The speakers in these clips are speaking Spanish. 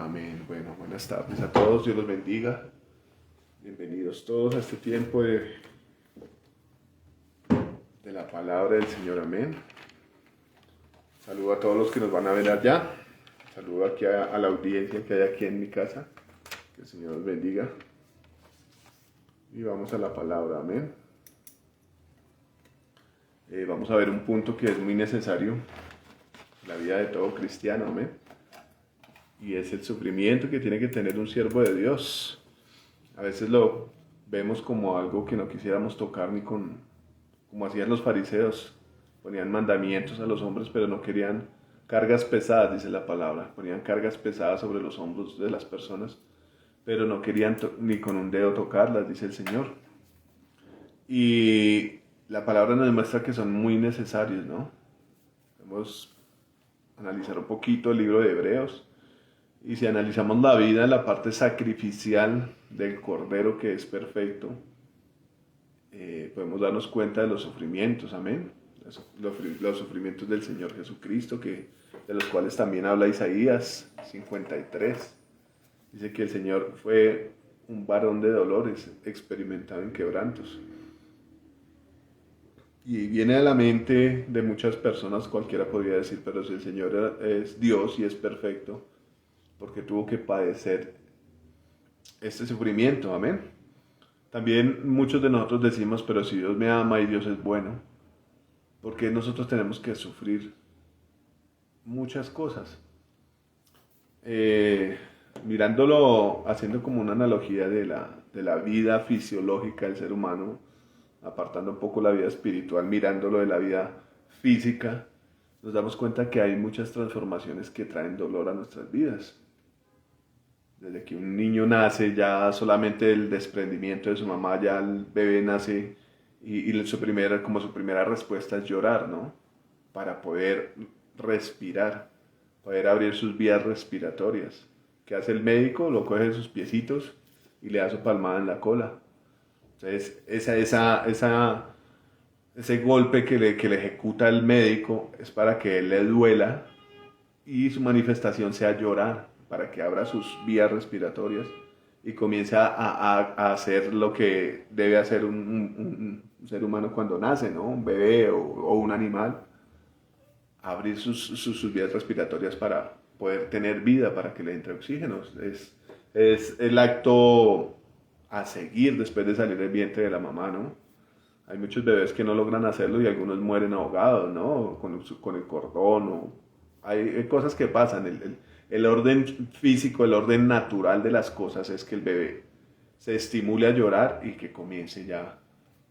Amén. Bueno, buenas tardes a todos. Dios los bendiga. Bienvenidos todos a este tiempo de la palabra del Señor. Amén. Saludo a todos los que nos van a ver allá. Saludo aquí a la audiencia que hay aquí en mi casa. Que el Señor los bendiga. Y vamos a la palabra. Amén. Vamos a ver un punto que es muy necesario en la vida de todo cristiano. Amén. Y es el sufrimiento que tiene que tener un siervo de Dios. A veces lo vemos como algo que no quisiéramos tocar ni como hacían los fariseos. Ponían mandamientos a los hombres, pero no querían cargas pesadas, dice la palabra. Ponían cargas pesadas sobre los hombros de las personas, pero no querían ni con un dedo tocarlas, dice el Señor. Y la palabra nos demuestra que son muy necesarios, ¿no? Vamos a analizar un poquito el libro de Hebreos. Y si analizamos la vida en la parte sacrificial del Cordero que es perfecto, podemos darnos cuenta de los sufrimientos, amén. Los sufrimientos del Señor Jesucristo, de los cuales también habla Isaías 53. Dice que el Señor fue un varón de dolores, experimentado en quebrantos. Y viene a la mente de muchas personas, cualquiera podría decir, pero si el Señor es Dios y es perfecto, porque tuvo que padecer este sufrimiento, amén. También muchos de nosotros decimos, pero si Dios me ama y Dios es bueno, ¿por qué nosotros tenemos que sufrir muchas cosas? Mirándolo, haciendo como una analogía de la vida fisiológica del ser humano, apartando un poco la vida espiritual, mirándolo de la vida física, nos damos cuenta que hay muchas transformaciones que traen dolor a nuestras vidas. Desde que un niño nace, ya solamente el desprendimiento de su mamá, ya el bebé nace y su primera respuesta es llorar, ¿no? Para poder respirar, poder abrir sus vías respiratorias. ¿Qué hace el médico? Lo coge de sus piecitos y le da su palmada en la cola. Entonces, ese golpe que le ejecuta el médico es para que él le duela y su manifestación sea llorar, para que abra sus vías respiratorias y comience a hacer lo que debe hacer un ser humano cuando nace, ¿no? Un bebé o un animal, abrir sus vías respiratorias para poder tener vida, para que le entre oxígeno. Es el acto a seguir después de salir del vientre de la mamá, ¿no? Hay muchos bebés que no logran hacerlo y algunos mueren ahogados, ¿no? Con el cordón. Hay cosas que pasan. El orden físico, el orden natural de las cosas es que el bebé se estimule a llorar y que comience ya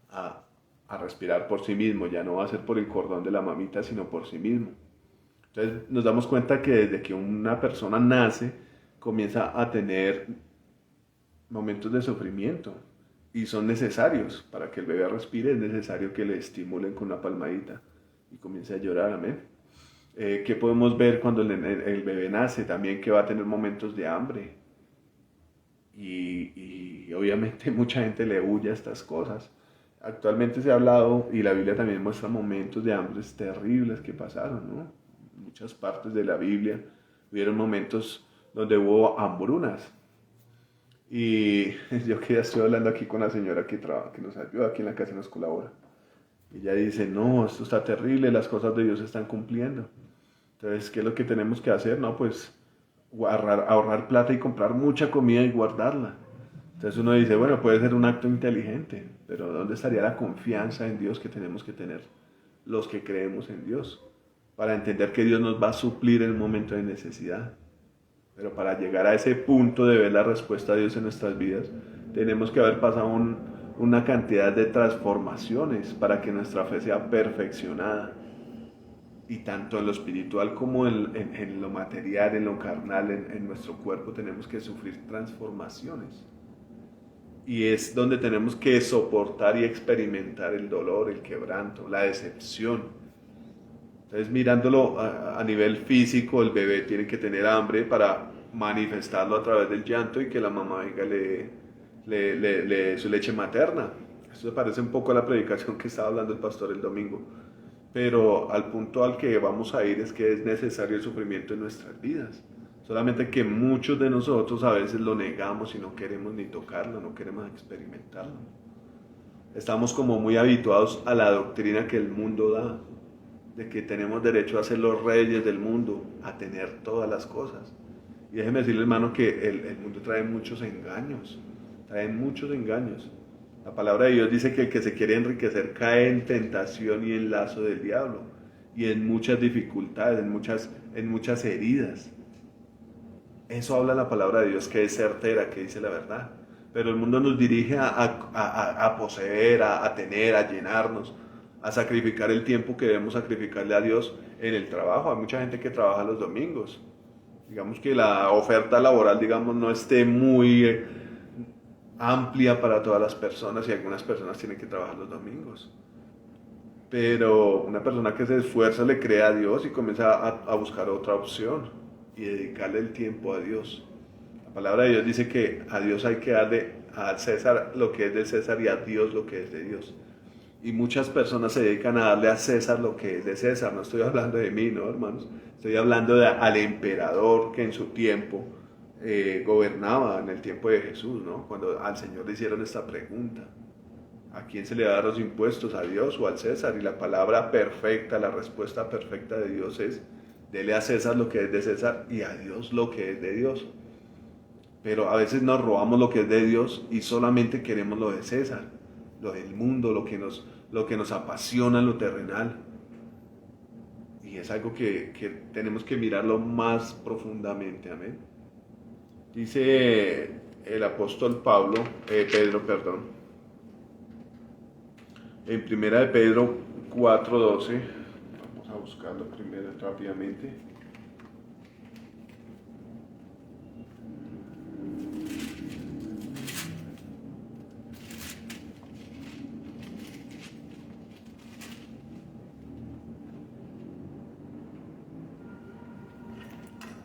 a respirar por sí mismo. Ya no va a ser por el cordón de la mamita, sino por sí mismo. Entonces nos damos cuenta que desde que una persona nace, comienza a tener momentos de sufrimiento. Y son necesarios para que el bebé respire, es necesario que le estimulen con una palmadita y comience a llorar, amén. ¿Qué podemos ver cuando el bebé nace? También que va a tener momentos de hambre. Y obviamente mucha gente le huye a estas cosas. Actualmente se ha hablado, y la Biblia también muestra momentos de hambres terribles que pasaron, ¿no? En muchas partes de la Biblia hubieron momentos donde hubo hambrunas. Y yo que ya estoy hablando aquí con la señora que nos ayuda aquí en la casa y nos colabora. Ella dice, no, esto está terrible, las cosas de Dios se están cumpliendo. Entonces, ¿qué es lo que tenemos que hacer? No, pues ahorrar plata y comprar mucha comida y guardarla. Entonces uno dice, bueno, puede ser un acto inteligente, pero ¿dónde estaría la confianza en Dios que tenemos que tener los que creemos en Dios? Para entender que Dios nos va a suplir en el momento de necesidad. Pero para llegar a ese punto de ver la respuesta de Dios en nuestras vidas, tenemos que haber pasado una cantidad de transformaciones para que nuestra fe sea perfeccionada. Y tanto en lo espiritual como en lo material, en lo carnal, en nuestro cuerpo, tenemos que sufrir transformaciones. Y es donde tenemos que soportar y experimentar el dolor, el quebranto, la decepción. Entonces, mirándolo a nivel físico, el bebé tiene que tener hambre para manifestarlo a través del llanto y que la mamá le dé su leche materna. Esto se parece un poco a la predicación que estaba hablando el pastor el domingo. Pero al punto al que vamos a ir es que es necesario el sufrimiento en nuestras vidas. Solamente que muchos de nosotros a veces lo negamos y no queremos ni tocarlo, no queremos experimentarlo. Estamos como muy habituados a la doctrina que el mundo da, de que tenemos derecho a ser los reyes del mundo, a tener todas las cosas. Y déjeme decirle, hermano, que el mundo trae muchos engaños, trae muchos engaños. La palabra de Dios dice que el que se quiere enriquecer cae en tentación y en lazo del diablo, y en muchas dificultades, en muchas heridas. Eso habla la palabra de Dios, que es certera, que dice la verdad. Pero el mundo nos dirige a poseer, a tener, a llenarnos, a sacrificar el tiempo que debemos sacrificarle a Dios en el trabajo. Hay mucha gente que trabaja los domingos. Digamos que la oferta laboral, digamos, no esté muy amplia para todas las personas y algunas personas tienen que trabajar los domingos. Pero una persona que se esfuerza le cree a Dios y comienza a buscar otra opción y dedicarle el tiempo a Dios. La palabra de Dios dice que a Dios hay que darle a César lo que es de César y a Dios lo que es de Dios. Y muchas personas se dedican a darle a César lo que es de César. No estoy hablando de mí, ¿no, hermanos? Estoy hablando al emperador que en su tiempo gobernaba, en el tiempo de Jesús, ¿no? Cuando al Señor le hicieron esta pregunta. ¿A quién se le da los impuestos? ¿A Dios o al César? Y la palabra perfecta, la respuesta perfecta de Dios es: dele a César lo que es de César y a Dios lo que es de Dios. Pero a veces nos robamos lo que es de Dios y solamente queremos lo de César, lo del mundo, lo que nos apasiona, lo terrenal. Y es algo que tenemos que mirarlo más profundamente, amén. Dice el apóstol Pedro, en primera de Pedro 4:12, vamos a buscarlo primero rápidamente.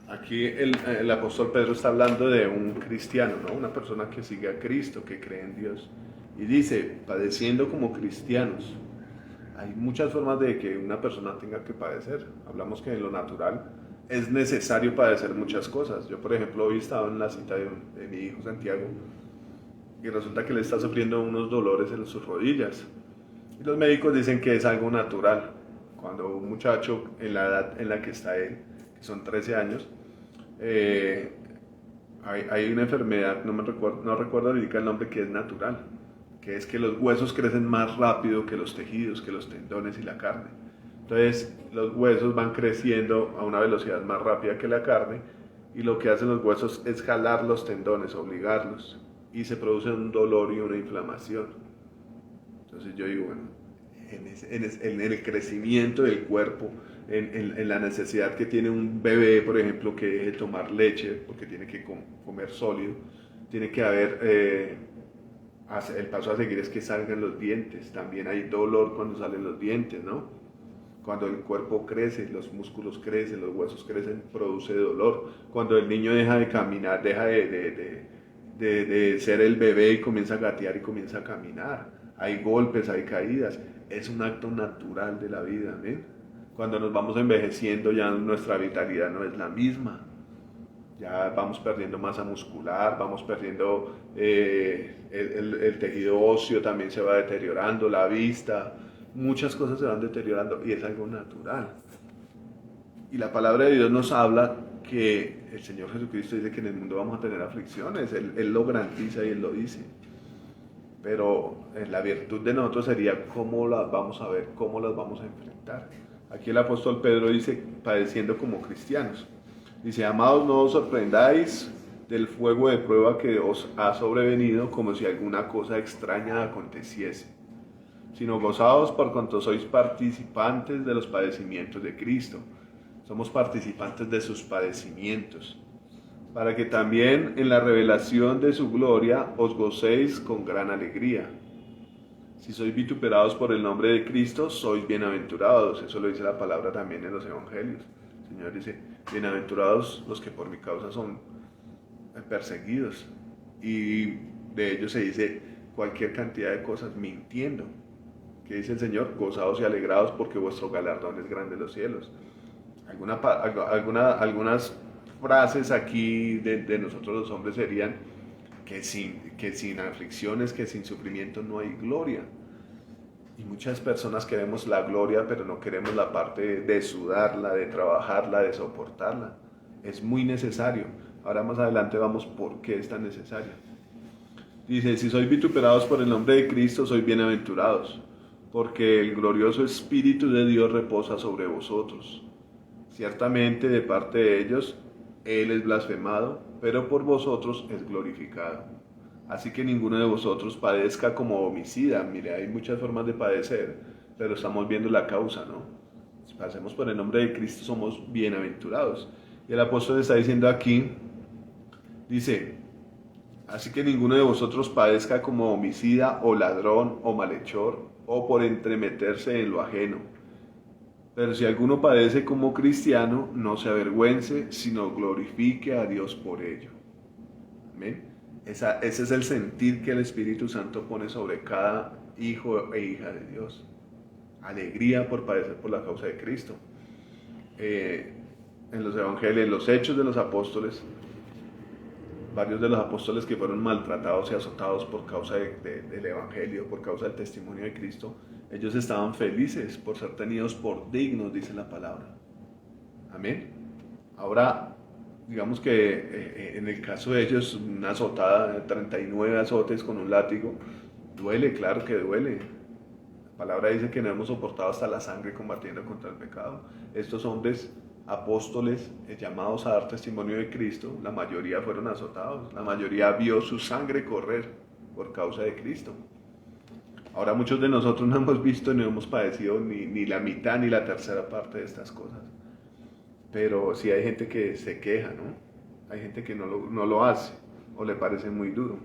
Aquí el apóstol Pedro está hablando de un cristiano, ¿no? Una persona que sigue a Cristo, que cree en Dios. Y dice, padeciendo como cristianos. Hay muchas formas de que una persona tenga que padecer. Hablamos que en lo natural es necesario padecer muchas cosas. Yo, por ejemplo, hoy estaba en la cita de mi hijo Santiago y resulta que le está sufriendo unos dolores en sus rodillas. Y los médicos dicen que es algo natural. Cuando un muchacho en la edad en la que está él, que son 13 años, hay una enfermedad, no recuerdo ahorita el nombre, que es natural, que es que los huesos crecen más rápido que los tejidos, que los tendones y la carne. Entonces los huesos van creciendo a una velocidad más rápida que la carne y lo que hacen los huesos es jalar los tendones, obligarlos, y se produce un dolor y una inflamación. Entonces yo digo, bueno, en el crecimiento del cuerpo, en la necesidad que tiene un bebé, por ejemplo, que deje de tomar leche porque tiene que comer sólido, tiene que haber, el paso a seguir es que salgan los dientes. También hay dolor cuando salen los dientes, ¿no? Cuando el cuerpo crece, los músculos crecen, los huesos crecen, produce dolor. Cuando el niño deja de caminar, deja de ser el bebé y comienza a gatear y comienza a caminar. Hay golpes, hay caídas. Es un acto natural de la vida, ¿ven? Cuando nos vamos envejeciendo ya nuestra vitalidad no es la misma. Ya vamos perdiendo masa muscular, vamos perdiendo el tejido óseo, también se va deteriorando, la vista, muchas cosas se van deteriorando y es algo natural. Y la palabra de Dios nos habla que el Señor Jesucristo dice que en el mundo vamos a tener aflicciones, Él lo garantiza y Él lo dice. Pero la virtud de nosotros sería cómo las vamos a ver, cómo las vamos a enfrentar. Aquí el apóstol Pedro dice, padeciendo como cristianos. Dice, amados, no os sorprendáis del fuego de prueba que os ha sobrevenido como si alguna cosa extraña aconteciese, sino gozaos por cuanto sois participantes de los padecimientos de Cristo. Somos participantes de sus padecimientos, para que también en la revelación de su gloria os gocéis con gran alegría. Si sois vituperados por el nombre de Cristo, sois bienaventurados. Eso lo dice la palabra también en los evangelios. El Señor dice, bienaventurados los que por mi causa son perseguidos. Y de ellos se dice cualquier cantidad de cosas mintiendo. ¿Qué dice el Señor? Gozaos y alegrados porque vuestro galardón es grande en los cielos. Algunas frases aquí de nosotros los hombres serían que sin aflicciones, que sin sufrimiento no hay gloria. Y muchas personas queremos la gloria, pero no queremos la parte de sudarla, de trabajarla, de soportarla. Es muy necesario. Ahora más adelante vamos por qué es tan necesario. Dice, si sois vituperados por el nombre de Cristo, sois bienaventurados, porque el glorioso Espíritu de Dios reposa sobre vosotros. Ciertamente de parte de ellos, Él es blasfemado, pero por vosotros es glorificado. Así que ninguno de vosotros padezca como homicida. Mire, hay muchas formas de padecer, pero estamos viendo la causa, ¿no? Si pasemos por el nombre de Cristo, somos bienaventurados. Y el apóstol está diciendo aquí, dice, así que ninguno de vosotros padezca como homicida o ladrón o malhechor o por entremeterse en lo ajeno. Pero si alguno padece como cristiano, no se avergüence, sino glorifique a Dios por ello. Amén. Ese es el sentir que el Espíritu Santo pone sobre cada hijo e hija de Dios. Alegría por padecer por la causa de Cristo. En los evangelios, en los hechos de los apóstoles, varios de los apóstoles que fueron maltratados y azotados por causa del evangelio, por causa del testimonio de Cristo, ellos estaban felices por ser tenidos por dignos, dice la palabra. Amén. Ahora, digamos que en el caso de ellos, una azotada de 39 azotes con un látigo, duele, claro que duele. La palabra dice que no hemos soportado hasta la sangre combatiendo contra el pecado. Estos hombres apóstoles llamados a dar testimonio de Cristo, la mayoría fueron azotados, la mayoría vio su sangre correr por causa de Cristo. Ahora muchos de nosotros no hemos visto ni hemos padecido ni la mitad ni la tercera parte de estas cosas. Pero sí hay gente que se queja, ¿no? Hay gente que no lo hace o le parece muy duro.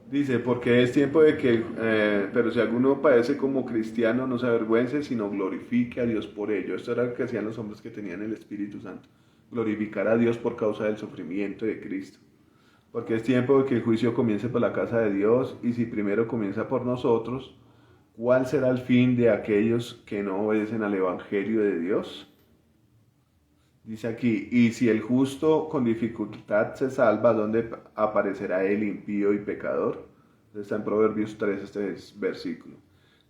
Dice, porque es tiempo de que, pero si alguno padece como cristiano, no se avergüence, sino glorifique a Dios por ello. Esto era lo que hacían los hombres que tenían el Espíritu Santo. Glorificar a Dios por causa del sufrimiento de Cristo. Porque es tiempo de que el juicio comience por la casa de Dios, y si primero comienza por nosotros, ¿cuál será el fin de aquellos que no obedecen al Evangelio de Dios? Dice aquí, y si el justo con dificultad se salva, ¿dónde aparecerá el impío y pecador? Está en Proverbios 3 este versículo.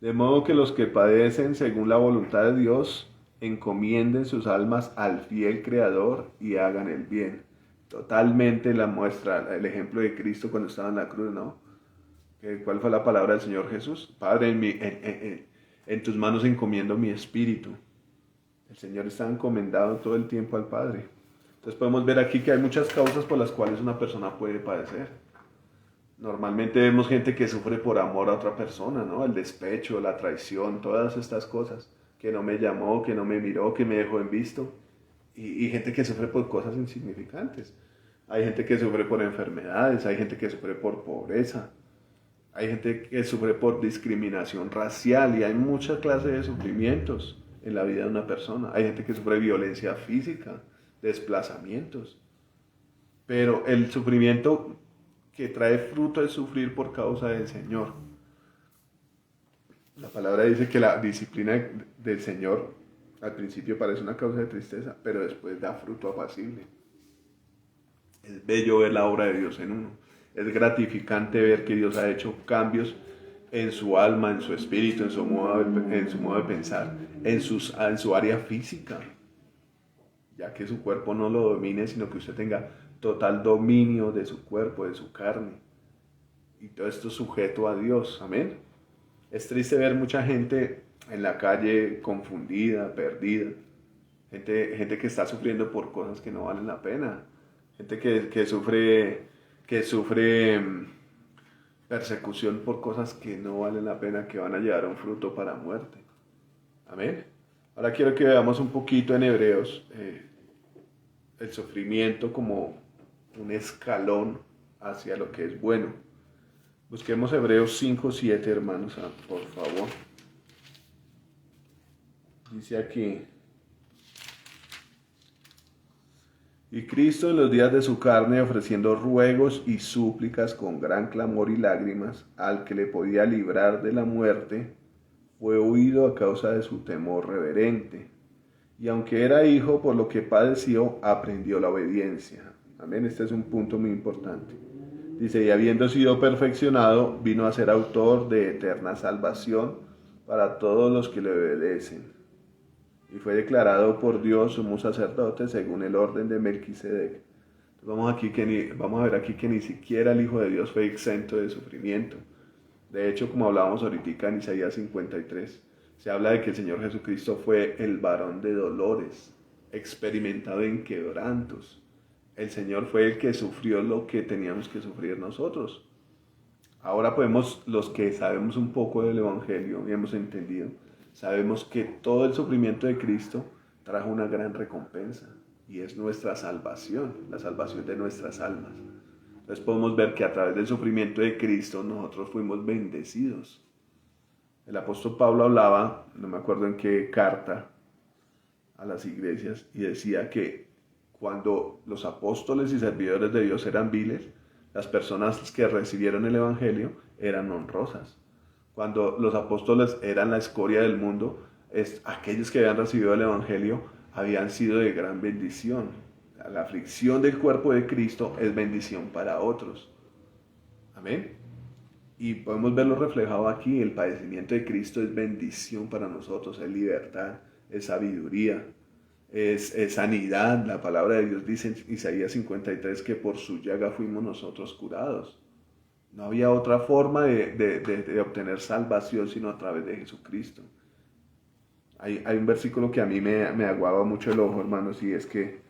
De modo que los que padecen según la voluntad de Dios, encomienden sus almas al fiel Creador y hagan el bien. Totalmente la muestra, el ejemplo de Cristo cuando estaba en la cruz, ¿no? ¿Cuál fue la palabra del Señor Jesús? Padre, en tus manos encomiendo mi espíritu. El Señor está encomendado todo el tiempo al Padre. Entonces podemos ver aquí que hay muchas causas por las cuales una persona puede padecer. Normalmente vemos gente que sufre por amor a otra persona, ¿no? El despecho, la traición, todas estas cosas. Que no me llamó, que no me miró, que me dejó en visto. Y gente que sufre por cosas insignificantes. Hay gente que sufre por enfermedades, hay gente que sufre por pobreza. Hay gente que sufre por discriminación racial y hay muchas clases de sufrimientos en la vida de una persona. Hay gente que sufre violencia física, desplazamientos. Pero el sufrimiento que trae fruto es sufrir por causa del Señor. La palabra dice que la disciplina del Señor al principio parece una causa de tristeza, pero después da fruto apacible. Es bello ver la obra de Dios en uno. Es gratificante ver que Dios ha hecho cambios en su alma, en su espíritu, en su modo de pensar, en su área física. Ya que su cuerpo no lo domine, sino que usted tenga total dominio de su cuerpo, de su carne. Y todo esto sujeto a Dios. Amén. Es triste ver mucha gente en la calle confundida, perdida. Gente que está sufriendo por cosas que no valen la pena. Gente que sufre persecución por cosas que no valen la pena, que van a llevar a un fruto para muerte. Amén. Ahora quiero que veamos un poquito en Hebreos el sufrimiento como un escalón hacia lo que es bueno. Busquemos Hebreos 5:7, hermanos, por favor. Dice aquí: y Cristo en los días de su carne, ofreciendo ruegos y súplicas con gran clamor y lágrimas al que le podía librar de la muerte, fue huido a causa de su temor reverente. y aunque era hijo, por lo que padeció, aprendió la obediencia. Amén, este es un punto muy importante. Dice, y habiendo sido perfeccionado, vino a ser autor de eterna salvación para todos los que le obedecen. Y fue declarado por Dios sumo sacerdote según el orden de Melquisedec. Vamos a ver aquí que ni siquiera el Hijo de Dios fue exento de sufrimiento. De hecho, como hablábamos ahorita en Isaías 53, se habla de que el Señor Jesucristo fue el varón de dolores, experimentado en quebrantos. El Señor fue el que sufrió lo que teníamos que sufrir nosotros. Ahora podemos, los que sabemos un poco del Evangelio y hemos entendido, sabemos que todo el sufrimiento de Cristo trajo una gran recompensa y es nuestra salvación, la salvación de nuestras almas. Entonces podemos ver que a través del sufrimiento de Cristo nosotros fuimos bendecidos. El apóstol Pablo hablaba, no me acuerdo en qué carta, a las iglesias y decía que cuando los apóstoles y servidores de Dios eran viles, las personas que recibieron el Evangelio eran honrosas. Cuando los apóstoles eran la escoria del mundo, aquellos que habían recibido el Evangelio habían sido de gran bendición. La aflicción del cuerpo de Cristo es bendición para otros. Amén. Y podemos verlo reflejado aquí. El padecimiento de Cristo es bendición para nosotros, es libertad, es sabiduría, es sanidad. La palabra de Dios dice en Isaías 53 que por su llaga fuimos nosotros curados. No había otra forma de obtener salvación sino a través de Jesucristo. Hay un versículo que a mí me aguaba mucho el ojo, hermanos, y es que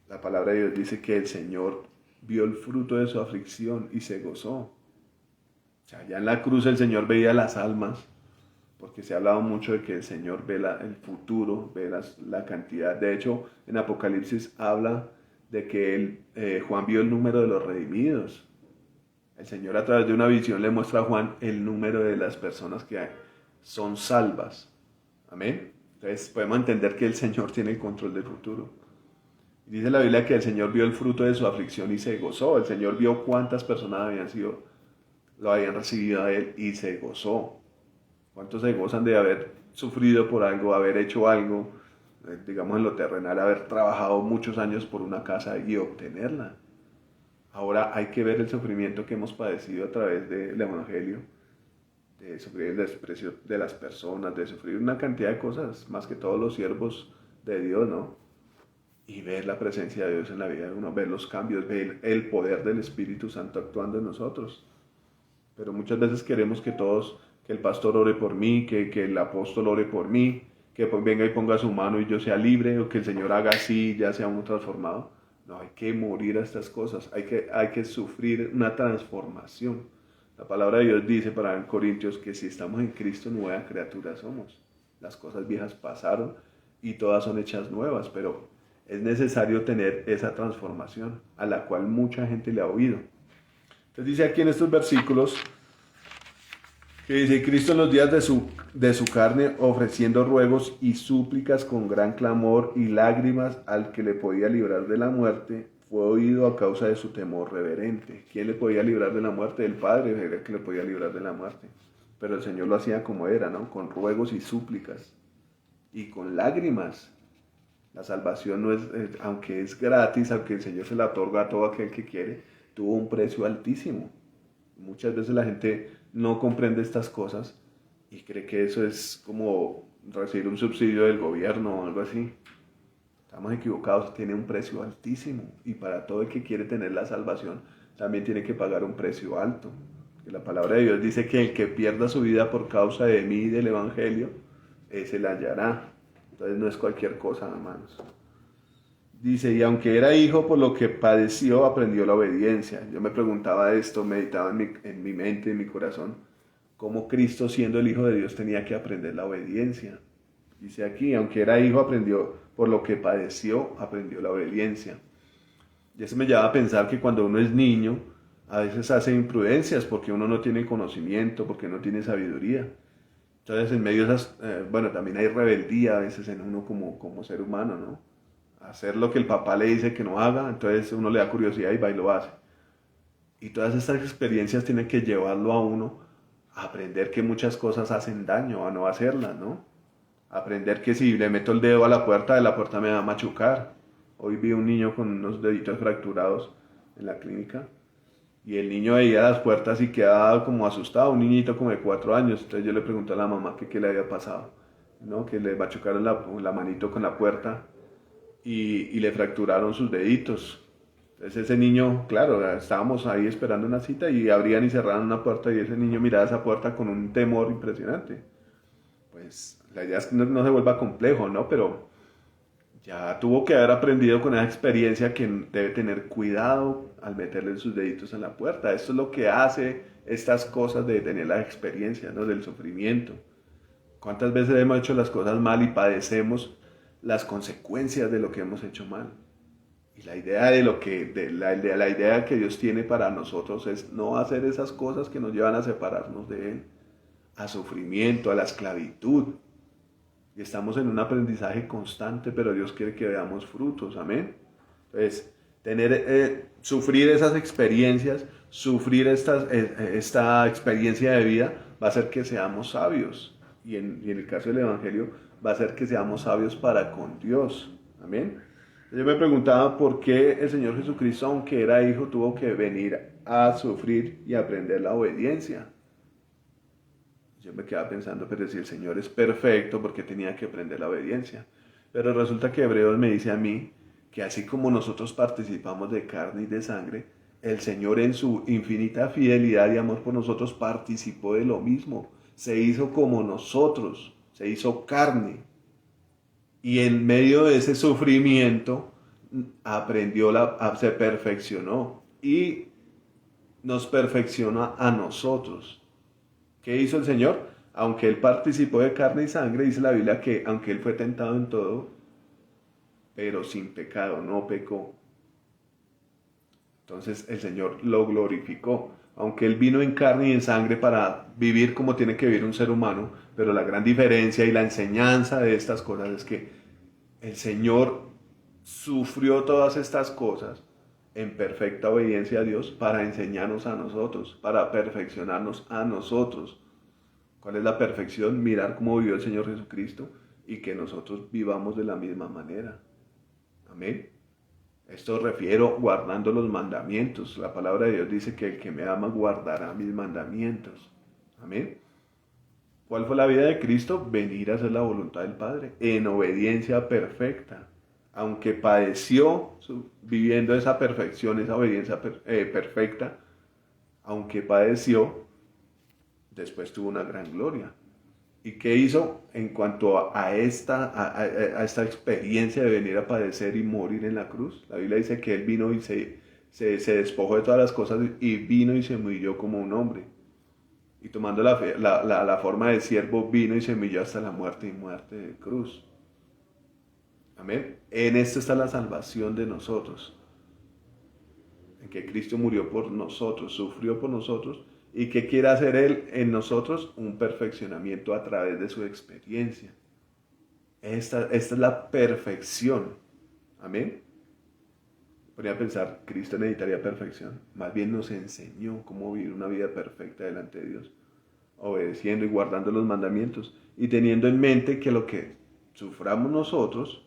la palabra de Dios dice que el Señor vio el fruto de su aflicción y se gozó. O sea, ya en la cruz el Señor veía las almas, porque se ha hablado mucho de que el Señor ve el futuro, ve la cantidad. De hecho, en Apocalipsis habla de que Juan vio el número de los redimidos. El Señor a través de una visión le muestra a Juan el número de las personas que son salvas. Amén. Entonces podemos entender que el Señor tiene el control del futuro. Dice la Biblia que el Señor vio el fruto de su aflicción y se gozó. El Señor vio cuántas personas lo habían recibido a Él y se gozó. ¿Cuántos se gozan de haber sufrido por algo, haber hecho algo, digamos en lo terrenal, haber trabajado muchos años por una casa y obtenerla? Ahora hay que ver el sufrimiento que hemos padecido a través del Evangelio, de sufrir el desprecio de las personas, de sufrir una cantidad de cosas, más que todos los siervos de Dios, ¿no? Y ver la presencia de Dios en la vida de uno, ver los cambios, ver el poder del Espíritu Santo actuando en nosotros. Pero muchas veces queremos que el pastor ore por mí, que el apóstol ore por mí, que venga y ponga su mano y yo sea libre, o que el Señor haga así y ya sea uno transformado. No, hay que morir a estas cosas, hay que sufrir una transformación. La palabra de Dios dice para Corintios que si estamos en Cristo, nueva criatura somos. Las cosas viejas pasaron y todas son hechas nuevas, pero es necesario tener esa transformación a la cual mucha gente le ha oído. Entonces dice aquí en estos versículos que dice, Cristo en los días de su carne, ofreciendo ruegos y súplicas con gran clamor y lágrimas al que le podía librar de la muerte, fue oído a causa de su temor reverente. ¿Quién le podía librar de la muerte? El Padre era el que le podía librar de la muerte. Pero el Señor lo hacía como era, ¿no? Con ruegos y súplicas y con lágrimas. La salvación no es, aunque es gratis, aunque el Señor se la otorga a todo aquel que quiere, tuvo un precio altísimo. Muchas veces la gente no comprende estas cosas y cree que eso es como recibir un subsidio del gobierno o algo así. Estamos equivocados, tiene un precio altísimo y para todo el que quiere tener la salvación también tiene que pagar un precio alto. Que la palabra de Dios dice que el que pierda su vida por causa de mí y del Evangelio, ese la hallará. Entonces no es cualquier cosa, hermanos. Dice, y aunque era hijo, por lo que padeció, aprendió la obediencia. Yo me preguntaba esto, meditaba en mi mente, en mi corazón, cómo Cristo, siendo el Hijo de Dios, tenía que aprender la obediencia. Dice aquí, aunque era hijo, aprendió, por lo que padeció, aprendió la obediencia. Y eso me lleva a pensar que cuando uno es niño, a veces hace imprudencias porque uno no tiene conocimiento, porque no tiene sabiduría. Entonces, en medio de esas, también hay rebeldía a veces en uno como ser humano, ¿no? Hacer lo que el papá le dice que no haga, entonces uno le da curiosidad y va y lo hace. Y todas estas experiencias tienen que llevarlo a uno a aprender que muchas cosas hacen daño, a no hacerlas, ¿no? Aprender que si le meto el dedo a la puerta me va a machucar. Hoy vi un niño con unos deditos fracturados en la clínica y el niño veía las puertas y quedaba como asustado, un niñito como de 4 años. Entonces yo le pregunté a la mamá que qué le había pasado, ¿no? Que le machucaron la manito con la puerta y le fracturaron sus deditos. Entonces ese niño, claro, estábamos ahí esperando una cita y abrían y cerraban una puerta y ese niño miraba esa puerta con un temor impresionante. Pues la idea es que no se vuelva complejo, ¿no? Pero ya tuvo que haber aprendido con esa experiencia que debe tener cuidado al meterle sus deditos en la puerta. Esto es lo que hace estas cosas de tener la experiencia, ¿no? Del sufrimiento. ¿Cuántas veces hemos hecho las cosas mal y padecemos las consecuencias de lo que hemos hecho mal? Y la idea la idea que Dios tiene para nosotros es no hacer esas cosas que nos llevan a separarnos de Él, a sufrimiento, a la esclavitud. Y estamos en un aprendizaje constante, pero Dios quiere que veamos frutos, amén. Entonces, sufrir esas experiencias, sufrir esta experiencia de vida, va a hacer que seamos sabios. Y en el caso del Evangelio, va a hacer que seamos sabios para con Dios, amén. Yo me preguntaba por qué el Señor Jesucristo, aunque era hijo, tuvo que venir a sufrir y aprender la obediencia. Yo me quedaba pensando, pero si el Señor es perfecto, ¿por qué tenía que aprender la obediencia? Pero resulta que Hebreos me dice a mí que así como nosotros participamos de carne y de sangre, el Señor en su infinita fidelidad y amor por nosotros participó de lo mismo. Se hizo como nosotros, se hizo carne. Y en medio de ese sufrimiento se perfeccionó y nos perfecciona a nosotros. ¿Qué hizo el Señor? Aunque Él participó de carne y sangre, dice la Biblia que aunque Él fue tentado en todo, pero sin pecado, no pecó. Entonces el Señor lo glorificó. Aunque Él vino en carne y en sangre para vivir como tiene que vivir un ser humano, pero la gran diferencia y la enseñanza de estas cosas es que el Señor sufrió todas estas cosas en perfecta obediencia a Dios para enseñarnos a nosotros, para perfeccionarnos a nosotros. ¿Cuál es la perfección? Mirar cómo vivió el Señor Jesucristo y que nosotros vivamos de la misma manera. Amén. Esto refiero guardando los mandamientos. La palabra de Dios dice que el que me ama guardará mis mandamientos. Amén. ¿Cuál fue la vida de Cristo? Venir a hacer la voluntad del Padre en obediencia perfecta. Aunque padeció viviendo esa perfección, esa obediencia perfecta, aunque padeció, después tuvo una gran gloria. ¿Y qué hizo en cuanto a esta experiencia de venir a padecer y morir en la cruz? La Biblia dice que Él vino y se despojó de todas las cosas y vino y se humilló como un hombre. Y tomando la forma de siervo, vino y se humilló hasta la muerte y muerte de cruz. Amén. En esto está la salvación de nosotros. En que Cristo murió por nosotros, sufrió por nosotros. ¿Y qué quiere hacer Él en nosotros? Un perfeccionamiento a través de su experiencia. Esta es la perfección. Amén. Ponía a pensar, Cristo necesitaría perfección. Más bien nos enseñó cómo vivir una vida perfecta delante de Dios. Obedeciendo y guardando los mandamientos. Y teniendo en mente que lo que suframos nosotros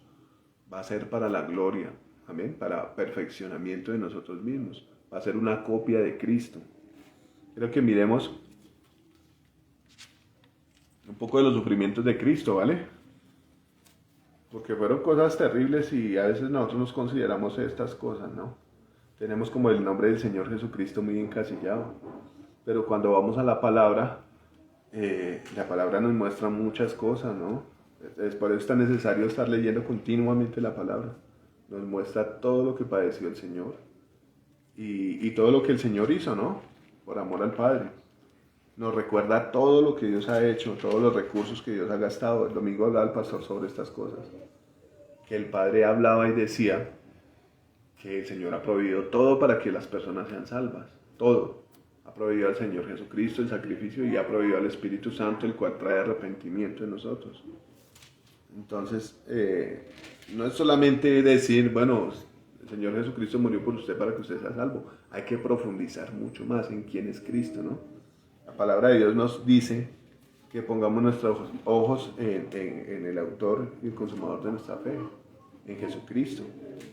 va a ser para la gloria. Amén. Para perfeccionamiento de nosotros mismos. Va a ser una copia de Cristo. Quiero que miremos un poco de los sufrimientos de Cristo, ¿vale? Porque fueron cosas terribles y a veces nosotros nos consideramos estas cosas, ¿no? Tenemos como el nombre del Señor Jesucristo muy encasillado. Pero cuando vamos a la palabra nos muestra muchas cosas, ¿no? Es por eso es tan necesario estar leyendo continuamente la palabra. Nos muestra todo lo que padeció el Señor y todo lo que el Señor hizo, ¿no? Por amor al Padre. Nos recuerda todo lo que Dios ha hecho, todos los recursos que Dios ha gastado. El domingo hablaba el pastor sobre estas cosas. Que el Padre hablaba y decía que el Señor ha proveído todo para que las personas sean salvas. Todo. Ha proveído al Señor Jesucristo el sacrificio y ha proveído al Espíritu Santo, el cual trae arrepentimiento en nosotros. Entonces, no es solamente decir, bueno, el Señor Jesucristo murió por usted para que usted sea salvo. Hay que profundizar mucho más en quién es Cristo, ¿no? La palabra de Dios nos dice que pongamos nuestros ojos en el autor y el consumador de nuestra fe, en Jesucristo.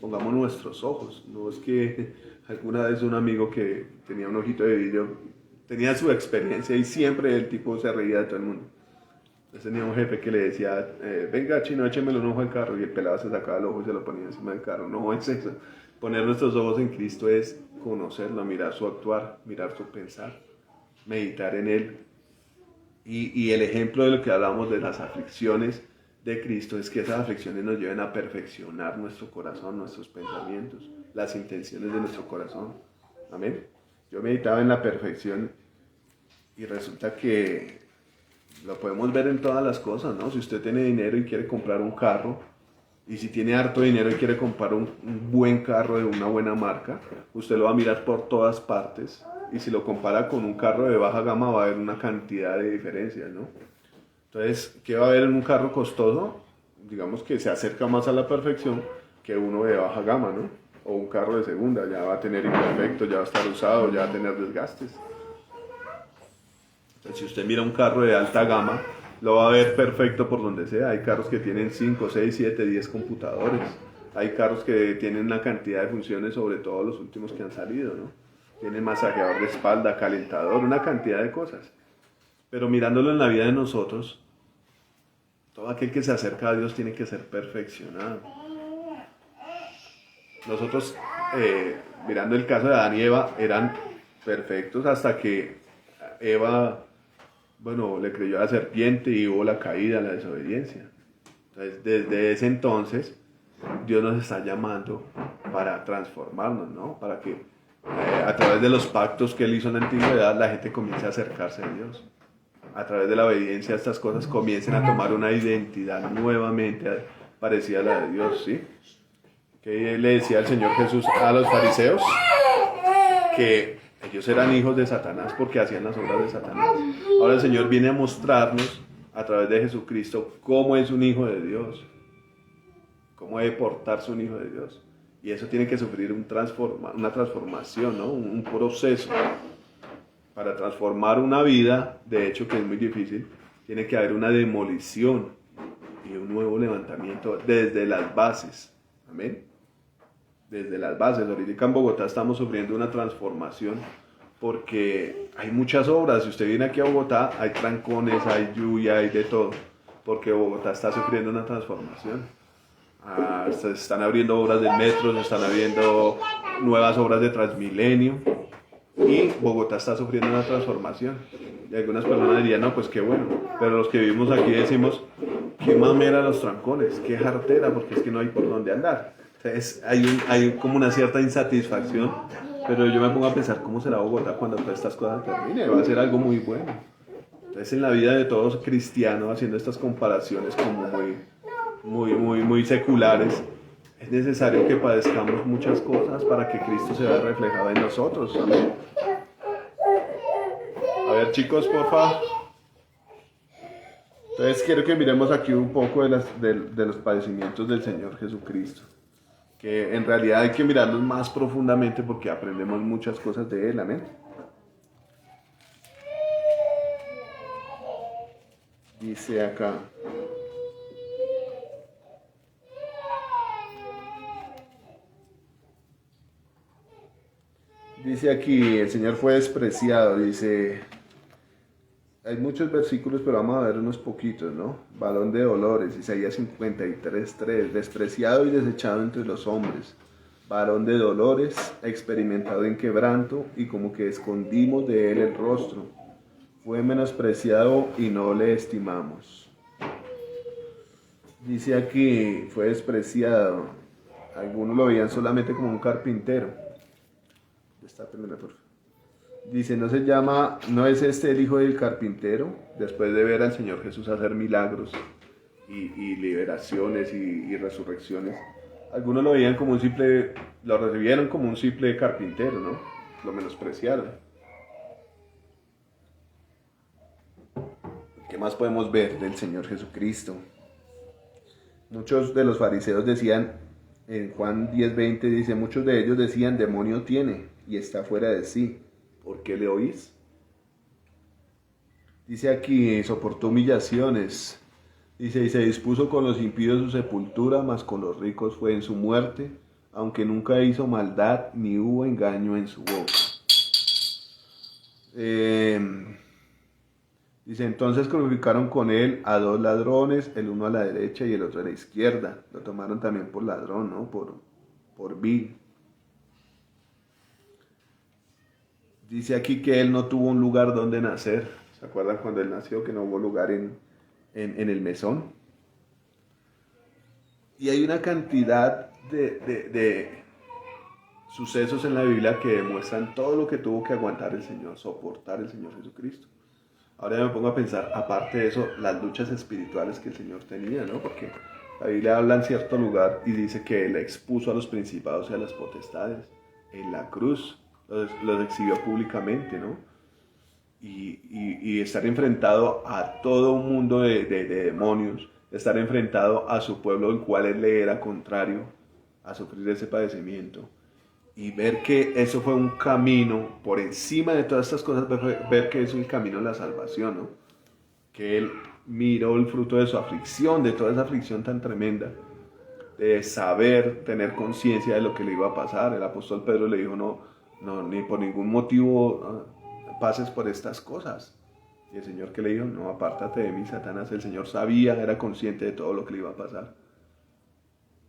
Pongamos nuestros ojos. No es que alguna vez un amigo que tenía un ojito de vidrio tenía su experiencia y siempre el tipo se reía de todo el mundo. Entonces tenía un jefe que le decía, venga chino, échemelo un ojo al carro, y el pelado se sacaba el ojo y se lo ponía encima del carro. No es eso. Poner nuestros ojos en Cristo es conocerlo, mirar su actuar, mirar su pensar, meditar en él. Y el ejemplo de lo que hablamos de las aflicciones de Cristo es que esas aflicciones nos lleven a perfeccionar nuestro corazón, nuestros pensamientos, las intenciones de nuestro corazón. Amén. Yo meditaba en la perfección y resulta que lo podemos ver en todas las cosas, ¿no? Si usted tiene dinero y quiere comprar un carro, y si tiene harto dinero y quiere comprar un buen carro de una buena marca, usted lo va a mirar por todas partes. Y si lo compara con un carro de baja gama, va a haber una cantidad de diferencias, ¿no? Entonces, ¿qué va a haber en un carro costoso? Digamos que se acerca más a la perfección que uno de baja gama, ¿no? O un carro de segunda, ya va a tener imperfectos, ya va a estar usado, ya va a tener desgastes. Entonces, si usted mira un carro de alta gama, lo va a ver perfecto por donde sea. Hay carros que tienen 5, 6, 7, 10 computadores. Hay carros que tienen una cantidad de funciones, sobre todo los últimos que han salido, ¿no? Tienen masajeador de espalda, calentador, una cantidad de cosas. Pero mirándolo en la vida de nosotros, todo aquel que se acerca a Dios tiene que ser perfeccionado. Nosotros, mirando el caso de Adán y Eva, eran perfectos hasta que Eva, bueno, le creyó a la serpiente y hubo la caída, la desobediencia. Entonces, desde ese entonces, Dios nos está llamando para transformarnos, ¿no? Para que a través de los pactos que Él hizo en la antigüedad, la gente comience a acercarse a Dios. A través de la obediencia a estas cosas comiencen a tomar una identidad nuevamente parecida a la de Dios, ¿sí? Que le decía el Señor Jesús a los fariseos que ellos eran hijos de Satanás porque hacían las obras de Satanás. Ahora el Señor viene a mostrarnos a través de Jesucristo cómo es un hijo de Dios, cómo debe portarse un hijo de Dios. Y eso tiene que sufrir una transformación, ¿no? Un proceso. Para transformar una vida, de hecho que es muy difícil, tiene que haber una demolición y un nuevo levantamiento desde las bases. Amén. Desde las bases. Ahorita en Bogotá estamos sufriendo una transformación porque hay muchas obras. Si usted viene aquí a Bogotá, hay trancones, hay lluvia, hay de todo, porque Bogotá está sufriendo una transformación. Se están abriendo obras del metro, se están abriendo nuevas obras de Transmilenio y Bogotá está sufriendo una transformación. Y algunas personas dirían, no, pues qué bueno, pero los que vivimos aquí decimos, qué mamera los trancones, qué jartera, porque es que no hay por dónde andar. Entonces hay como una cierta insatisfacción, pero yo me pongo a pensar cómo será Bogotá cuando todas estas cosas terminen, va a ser algo muy bueno. Entonces en la vida de todos cristianos, haciendo estas comparaciones como muy seculares, es necesario que padezcamos muchas cosas para que Cristo se vea reflejado en nosotros. ¿Amén? A ver, chicos, por favor. Entonces quiero que miremos aquí un poco de los padecimientos del Señor Jesucristo, que en realidad hay que mirarlos más profundamente porque aprendemos muchas cosas de Él. Amén. Dice acá. Dice aquí, el Señor fue despreciado, dice, hay muchos versículos, pero vamos a ver unos poquitos, ¿no? Varón de dolores, Isaías 53:3, despreciado y desechado entre los hombres, varón de dolores, experimentado en quebranto, y como que escondimos de él el rostro, fue menospreciado y no le estimamos. Dice aquí, fue despreciado, algunos lo veían solamente como un carpintero. Dice, no es este el hijo del carpintero, después de ver al Señor Jesús hacer milagros y liberaciones y resurrecciones. Algunos lo veían como lo recibieron como un simple carpintero, ¿no? Lo menospreciaron. ¿Qué más podemos ver del Señor Jesucristo? Muchos de los fariseos decían, en Juan 10:20 dice, muchos de ellos decían, demonio tiene y está fuera de sí, ¿por qué le oís? Dice aquí, soportó humillaciones. Dice, y se dispuso con los impíos su sepultura, mas con los ricos fue en su muerte, aunque nunca hizo maldad, ni hubo engaño en su boca. Dice, entonces crucificaron con él a dos ladrones, el uno a la derecha y el otro a la izquierda. Lo tomaron también por ladrón, ¿no? Por vil. Dice aquí que él no tuvo un lugar donde nacer. ¿Se acuerdan cuando él nació que no hubo lugar en el mesón? Y hay una cantidad de sucesos en la Biblia que demuestran todo lo que tuvo que aguantar el Señor, soportar el Señor Jesucristo. Ahora ya me pongo a pensar, aparte de eso, las luchas espirituales que el Señor tenía, ¿no? Porque la Biblia habla en cierto lugar y dice que Él expuso a los principados y a las potestades en la cruz, los exhibió públicamente, ¿no? Y estar enfrentado a todo un mundo de demonios, estar enfrentado a su pueblo, el cual Él le era contrario, a sufrir ese padecimiento. Y ver que eso fue un camino, por encima de todas estas cosas, ver que es un camino a la salvación, ¿no? Que él miró el fruto de su aflicción, de toda esa aflicción tan tremenda, de saber, tener conciencia de lo que le iba a pasar. El apóstol Pedro le dijo, no, ni por ningún motivo pases por estas cosas. Y el Señor que le dijo, no, apártate de mí, Satanás. El Señor sabía, era consciente de todo lo que le iba a pasar.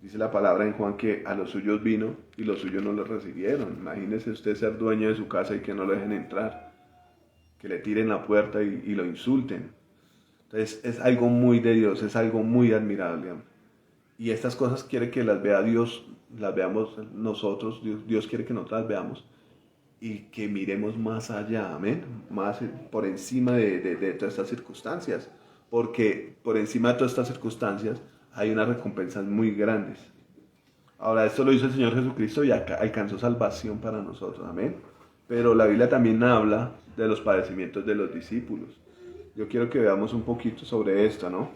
Dice la palabra en Juan que a los suyos vino y los suyos no lo recibieron. Imagínese usted ser dueño de su casa y que no lo dejen entrar, que le tiren la puerta y lo insulten. Entonces es algo muy de Dios, es algo muy admirable. Y estas cosas quiere que las vea Dios, las veamos nosotros, Dios quiere que nosotras las veamos y que miremos más allá, amén, más por encima de todas estas circunstancias, porque por encima de todas estas circunstancias hay unas recompensas muy grandes. Ahora, esto lo hizo el Señor Jesucristo y alcanzó salvación para nosotros, amén. Pero la Biblia también habla de los padecimientos de los discípulos. Yo quiero que veamos un poquito sobre esto, ¿no?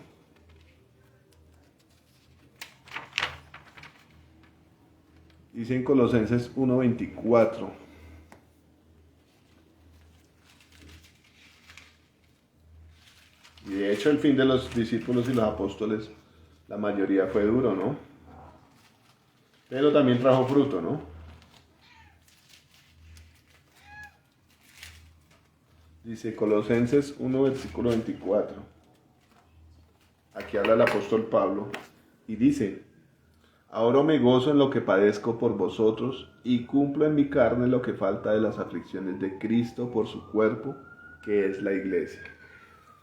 Dice en Colosenses 1:24. Y de hecho el fin de los discípulos y los apóstoles, la mayoría fue duro, ¿no? Pero también trajo fruto, ¿no? Dice Colosenses 1, versículo 24. Aquí habla el apóstol Pablo y dice, ahora me gozo en lo que padezco por vosotros y cumplo en mi carne lo que falta de las aflicciones de Cristo por su cuerpo, que es la iglesia.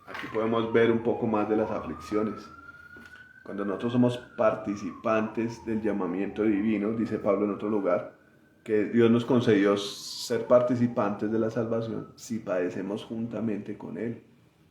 Aquí podemos ver un poco más de las aflicciones. Cuando nosotros somos participantes del llamamiento divino, dice Pablo en otro lugar, que Dios nos concedió ser participantes de la salvación si padecemos juntamente con Él.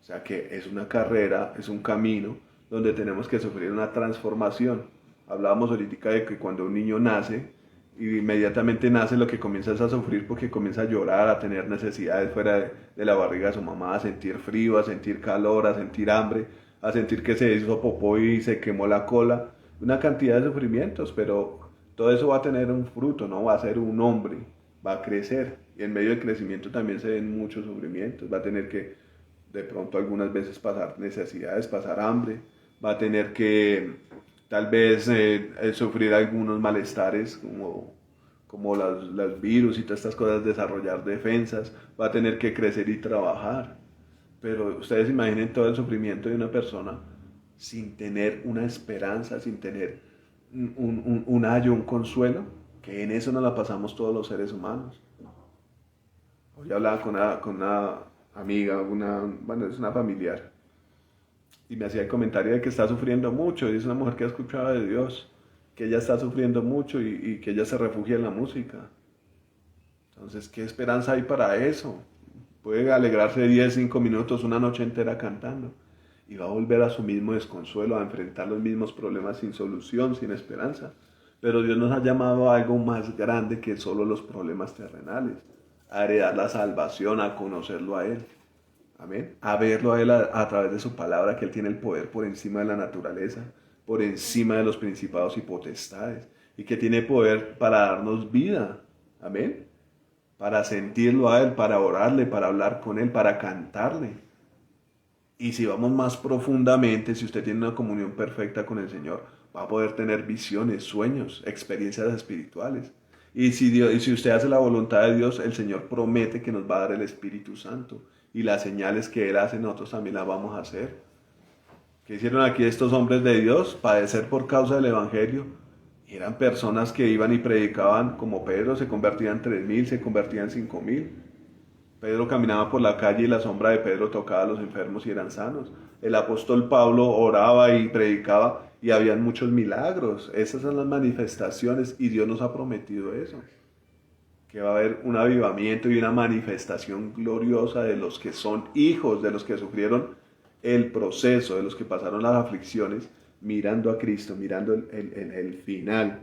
O sea que es una carrera, es un camino donde tenemos que sufrir una transformación. Hablábamos ahorita de que cuando un niño nace, y inmediatamente nace, lo que comienza es a sufrir porque comienza a llorar, a tener necesidades fuera de la barriga de su mamá, a sentir frío, a sentir calor, a sentir hambre, a sentir que se hizo popó y se quemó la cola. Una cantidad de sufrimientos, pero todo eso va a tener un fruto, ¿no? Va a ser un hombre, va a crecer. Y en medio del crecimiento también se ven muchos sufrimientos. Va a tener que de pronto algunas veces pasar necesidades, pasar hambre. Va a tener que tal vez sufrir algunos malestares como las virus y todas estas cosas, desarrollar defensas. Va a tener que crecer y trabajar. Pero ustedes imaginen todo el sufrimiento de una persona sin tener una esperanza, sin tener un ayo, un consuelo, que en eso nos la pasamos todos los seres humanos. Hoy hablaba con una amiga, bueno, es una familiar, y me hacía el comentario de que está sufriendo mucho, y es una mujer que ha escuchado de Dios, que ella está sufriendo mucho y que ella se refugia en la música. Entonces, ¿qué esperanza hay para eso? Puede alegrarse 10, 5 minutos, una noche entera cantando, y va a volver a su mismo desconsuelo, a enfrentar los mismos problemas sin solución, sin esperanza. Pero Dios nos ha llamado a algo más grande que solo los problemas terrenales, a heredar la salvación, a conocerlo a Él. Amén. A verlo a Él a través de su palabra, que Él tiene el poder por encima de la naturaleza, por encima de los principados y potestades, y que tiene poder para darnos vida. Amén. Para sentirlo a Él, para orarle, para hablar con Él, para cantarle. Y si vamos más profundamente, si usted tiene una comunión perfecta con el Señor, va a poder tener visiones, sueños, experiencias espirituales. Y si usted hace la voluntad de Dios, el Señor promete que nos va a dar el Espíritu Santo. Y las señales que Él hace, nosotros también las vamos a hacer. ¿Qué hicieron aquí estos hombres de Dios? Padecer por causa del Evangelio. Y eran personas que iban y predicaban como Pedro, se convertían 3.000, se convertían 5.000. Pedro caminaba por la calle y la sombra de Pedro tocaba a los enfermos y eran sanos. El apóstol Pablo oraba y predicaba y habían muchos milagros. Esas son las manifestaciones y Dios nos ha prometido eso. Que va a haber un avivamiento y una manifestación gloriosa de los que son hijos, de los que sufrieron el proceso, de los que pasaron las aflicciones, mirando a Cristo, mirando el final.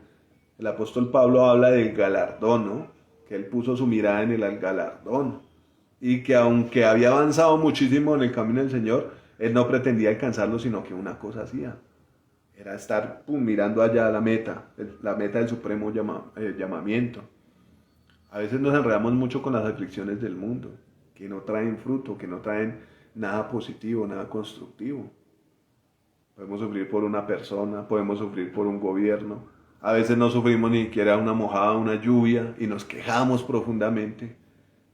El apóstol Pablo habla del galardón, ¿no? Que él puso su mirada en el galardón. Y que aunque había avanzado muchísimo en el camino del Señor, él no pretendía alcanzarlo, sino que una cosa hacía. Era estar mirando allá la meta del supremo llamamiento. A veces nos enredamos mucho con las aflicciones del mundo, que no traen fruto, que no traen nada positivo, nada constructivo. Podemos sufrir por una persona, podemos sufrir por un gobierno. A veces no sufrimos ni siquiera una mojada, una lluvia, y nos quejamos profundamente.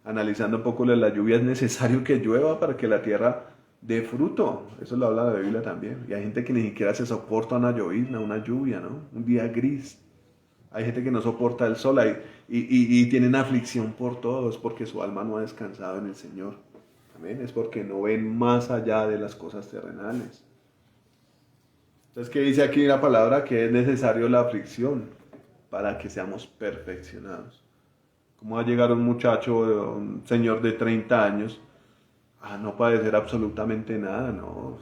Analizando un poco la lluvia, es necesario que llueva para que la tierra dé fruto. Eso lo habla la Biblia también. Y hay gente que ni siquiera se soporta una llovizna, una lluvia, ¿no? Un día gris. Hay gente que no soporta el sol y tienen aflicción por todo. Es porque su alma no ha descansado en el Señor. Amén. Es porque no ven más allá de las cosas terrenales. Entonces, ¿qué dice aquí la palabra? Que es necesario la aflicción para que seamos perfeccionados. ¿Cómo va a llegar un muchacho, un señor de 30 años, a no padecer absolutamente nada? No,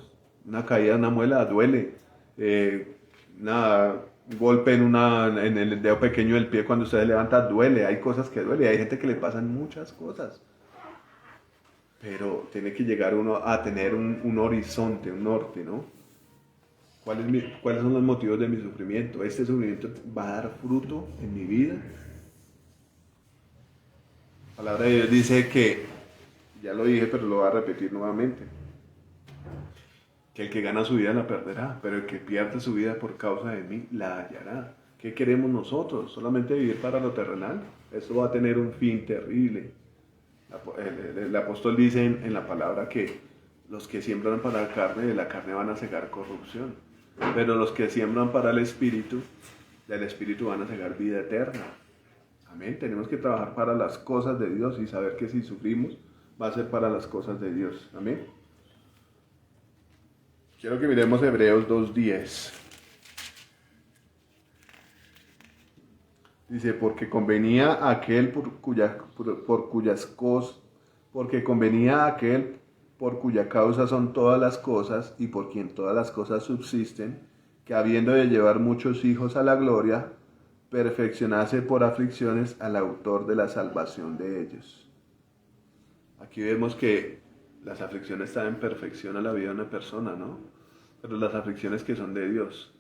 una caída, una muela duele. Un golpe en el dedo pequeño del pie cuando usted se levanta duele. Hay cosas que duele. Hay gente que le pasan muchas cosas. Pero tiene que llegar uno a tener un horizonte, un norte, ¿no? ¿Cuáles son los motivos de mi sufrimiento? ¿Este sufrimiento va a dar fruto en mi vida? La palabra de Dios dice que, ya lo dije, pero lo voy a repetir nuevamente, que el que gana su vida la perderá, pero el que pierde su vida por causa de mí la hallará. ¿Qué queremos nosotros? ¿Solamente vivir para lo terrenal? Esto va a tener un fin terrible. El apóstol dice en la palabra que los que siembran para la carne, de la carne van a cegar corrupción, pero los que siembran para el espíritu, del espíritu van a cegar vida eterna. Amén. Tenemos que trabajar para las cosas de Dios y saber que si sufrimos va a ser para las cosas de Dios. Amén. Quiero que miremos Hebreos 2:10. Dice, porque convenía a aquel porque convenía a aquel por cuya causa son todas las cosas y por quien todas las cosas subsisten, que habiendo de llevar muchos hijos a la gloria, perfeccionase por aflicciones al autor de la salvación de ellos. Aquí vemos que las aflicciones traen perfección a la vida de una persona, ¿no? Pero las aflicciones que son de Dios,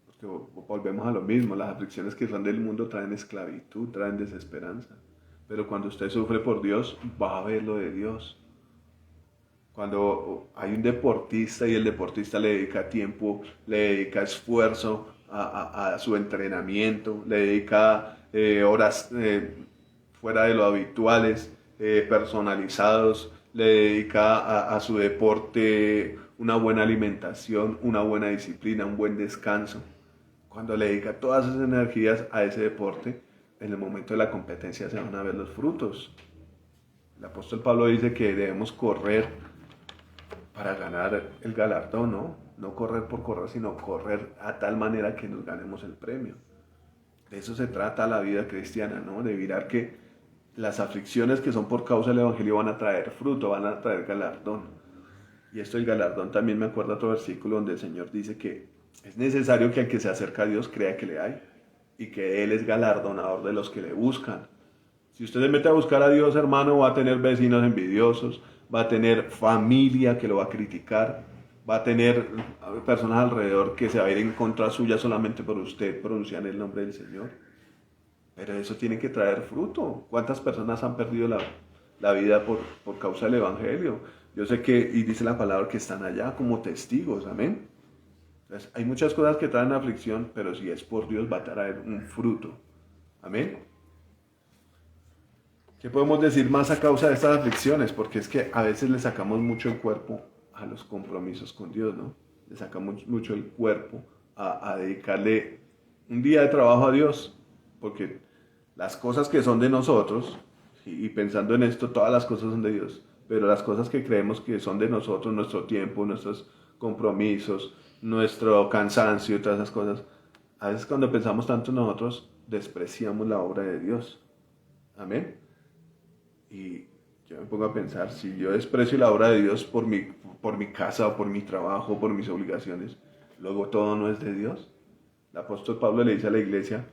porque volvemos a lo mismo, las aflicciones que son del mundo traen esclavitud, traen desesperanza. Pero cuando usted sufre por Dios, va a ver lo de Dios. Cuando hay un deportista y el deportista le dedica tiempo, le dedica esfuerzo a su entrenamiento, le dedica horas fuera de lo habituales, personalizados, le dedica a su deporte una buena alimentación, una buena disciplina, un buen descanso. Cuando le dedica todas esas energías a ese deporte, en el momento de la competencia se van a ver los frutos. El apóstol Pablo dice que debemos correr para ganar el galardón, ¿no? No correr por correr, sino correr a tal manera que nos ganemos el premio. De eso se trata la vida cristiana, ¿no? De mirar que las aflicciones que son por causa del Evangelio van a traer fruto, van a traer galardón. Y esto del galardón también me acuerda otro versículo donde el Señor dice que es necesario que el que se acerca a Dios crea que le hay y que Él es galardonador de los que le buscan. Si usted se mete a buscar a Dios, hermano, va a tener vecinos envidiosos, va a tener familia que lo va a criticar, va a tener personas alrededor que se va a ir en contra suya solamente por usted pronunciar el nombre del Señor. Pero eso tiene que traer fruto. ¿Cuántas personas han perdido la vida por causa del Evangelio? Yo sé que, y dice la palabra, que están allá como testigos, amén. Entonces, hay muchas cosas que traen aflicción, pero si es por Dios va a traer un fruto, amén. ¿Qué podemos decir más a causa de estas aflicciones? Porque es que a veces le sacamos mucho el cuerpo a los compromisos con Dios, ¿no? Le sacamos mucho el cuerpo a dedicarle un día de trabajo a Dios, porque las cosas que son de nosotros, y pensando en esto, todas las cosas son de Dios, pero las cosas que creemos que son de nosotros, nuestro tiempo, nuestros compromisos, nuestro cansancio y todas esas cosas, a veces cuando pensamos tanto en nosotros, despreciamos la obra de Dios. Amén. Y yo me pongo a pensar, si yo desprecio la obra de Dios por mi casa, o por mi trabajo, por mis obligaciones, luego todo no es de Dios. El apóstol Pablo le dice a la iglesia,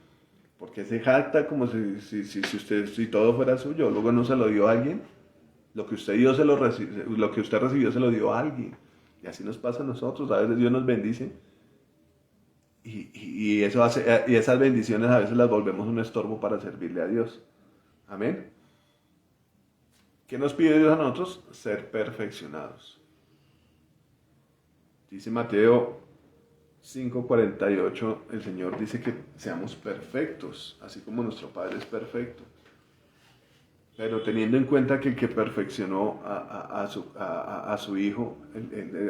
¿por qué se jacta como si todo fuera suyo? Luego no se lo dio a alguien. Lo que usted lo que usted recibió se lo dio a alguien. Y así nos pasa a nosotros. A veces Dios nos bendice y esas bendiciones a veces las volvemos un estorbo para servirle a Dios. Amén. ¿Qué nos pide Dios a nosotros? Ser perfeccionados. Dice Mateo 5:48, el Señor dice que seamos perfectos, así como nuestro Padre es perfecto. Pero teniendo en cuenta que el que perfeccionó a su Hijo,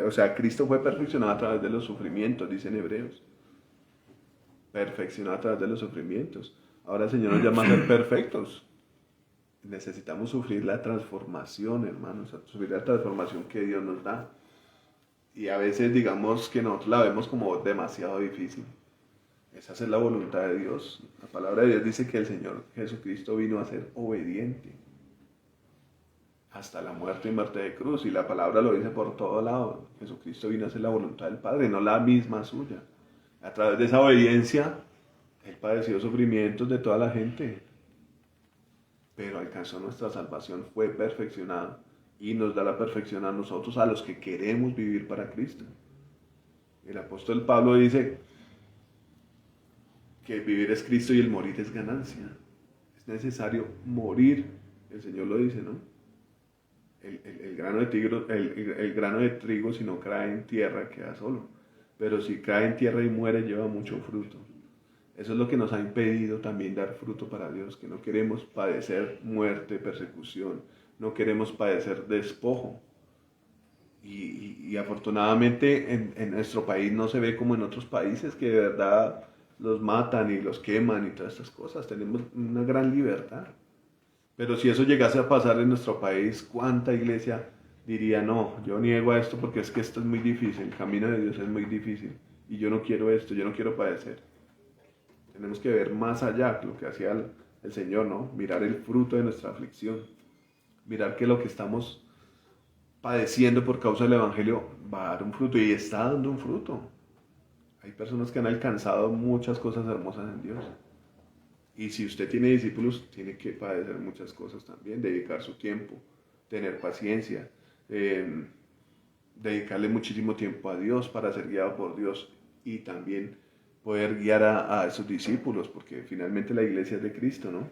o sea, Cristo fue perfeccionado a través de los sufrimientos, dicen Hebreos. Perfeccionado a través de los sufrimientos. Ahora el Señor nos llama a ser perfectos. Necesitamos sufrir la transformación, hermanos, sufrir la transformación que Dios nos da. Y a veces digamos que nosotros la vemos como demasiado difícil. Esa es la voluntad de Dios. La palabra de Dios dice que el Señor Jesucristo vino a ser obediente hasta la muerte y muerte de cruz. Y la palabra lo dice por todo lado. Jesucristo vino a hacer la voluntad del Padre, no la misma suya. A través de esa obediencia, Él padeció sufrimientos de toda la gente, pero alcanzó nuestra salvación, fue perfeccionado y nos da la perfección a nosotros, a los que queremos vivir para Cristo. El apóstol Pablo dice que vivir es Cristo y el morir es ganancia. Es necesario morir, el Señor lo dice, ¿no? El grano de trigo, si no cae en tierra, queda solo. Pero si cae en tierra y muere, lleva mucho fruto. Eso es lo que nos ha impedido también dar fruto para Dios, que no queremos padecer muerte, persecución, no queremos padecer despojo. Y afortunadamente en nuestro país no se ve como en otros países que de verdad los matan y los queman y todas estas cosas. Tenemos una gran libertad. Pero si eso llegase a pasar en nuestro país, ¿cuánta iglesia diría, no, yo niego a esto porque es que esto es muy difícil, el camino de Dios es muy difícil y yo no quiero esto, yo no quiero padecer? Tenemos que ver más allá lo que hacía el Señor, ¿no? Mirar el fruto de nuestra aflicción, mirar que lo que estamos padeciendo por causa del Evangelio va a dar un fruto y está dando un fruto. Hay personas que han alcanzado muchas cosas hermosas en Dios. Y si usted tiene discípulos, tiene que padecer muchas cosas también, dedicar su tiempo, tener paciencia, dedicarle muchísimo tiempo a Dios para ser guiado por Dios y también poder guiar a esos discípulos, porque finalmente la iglesia es de Cristo, ¿no?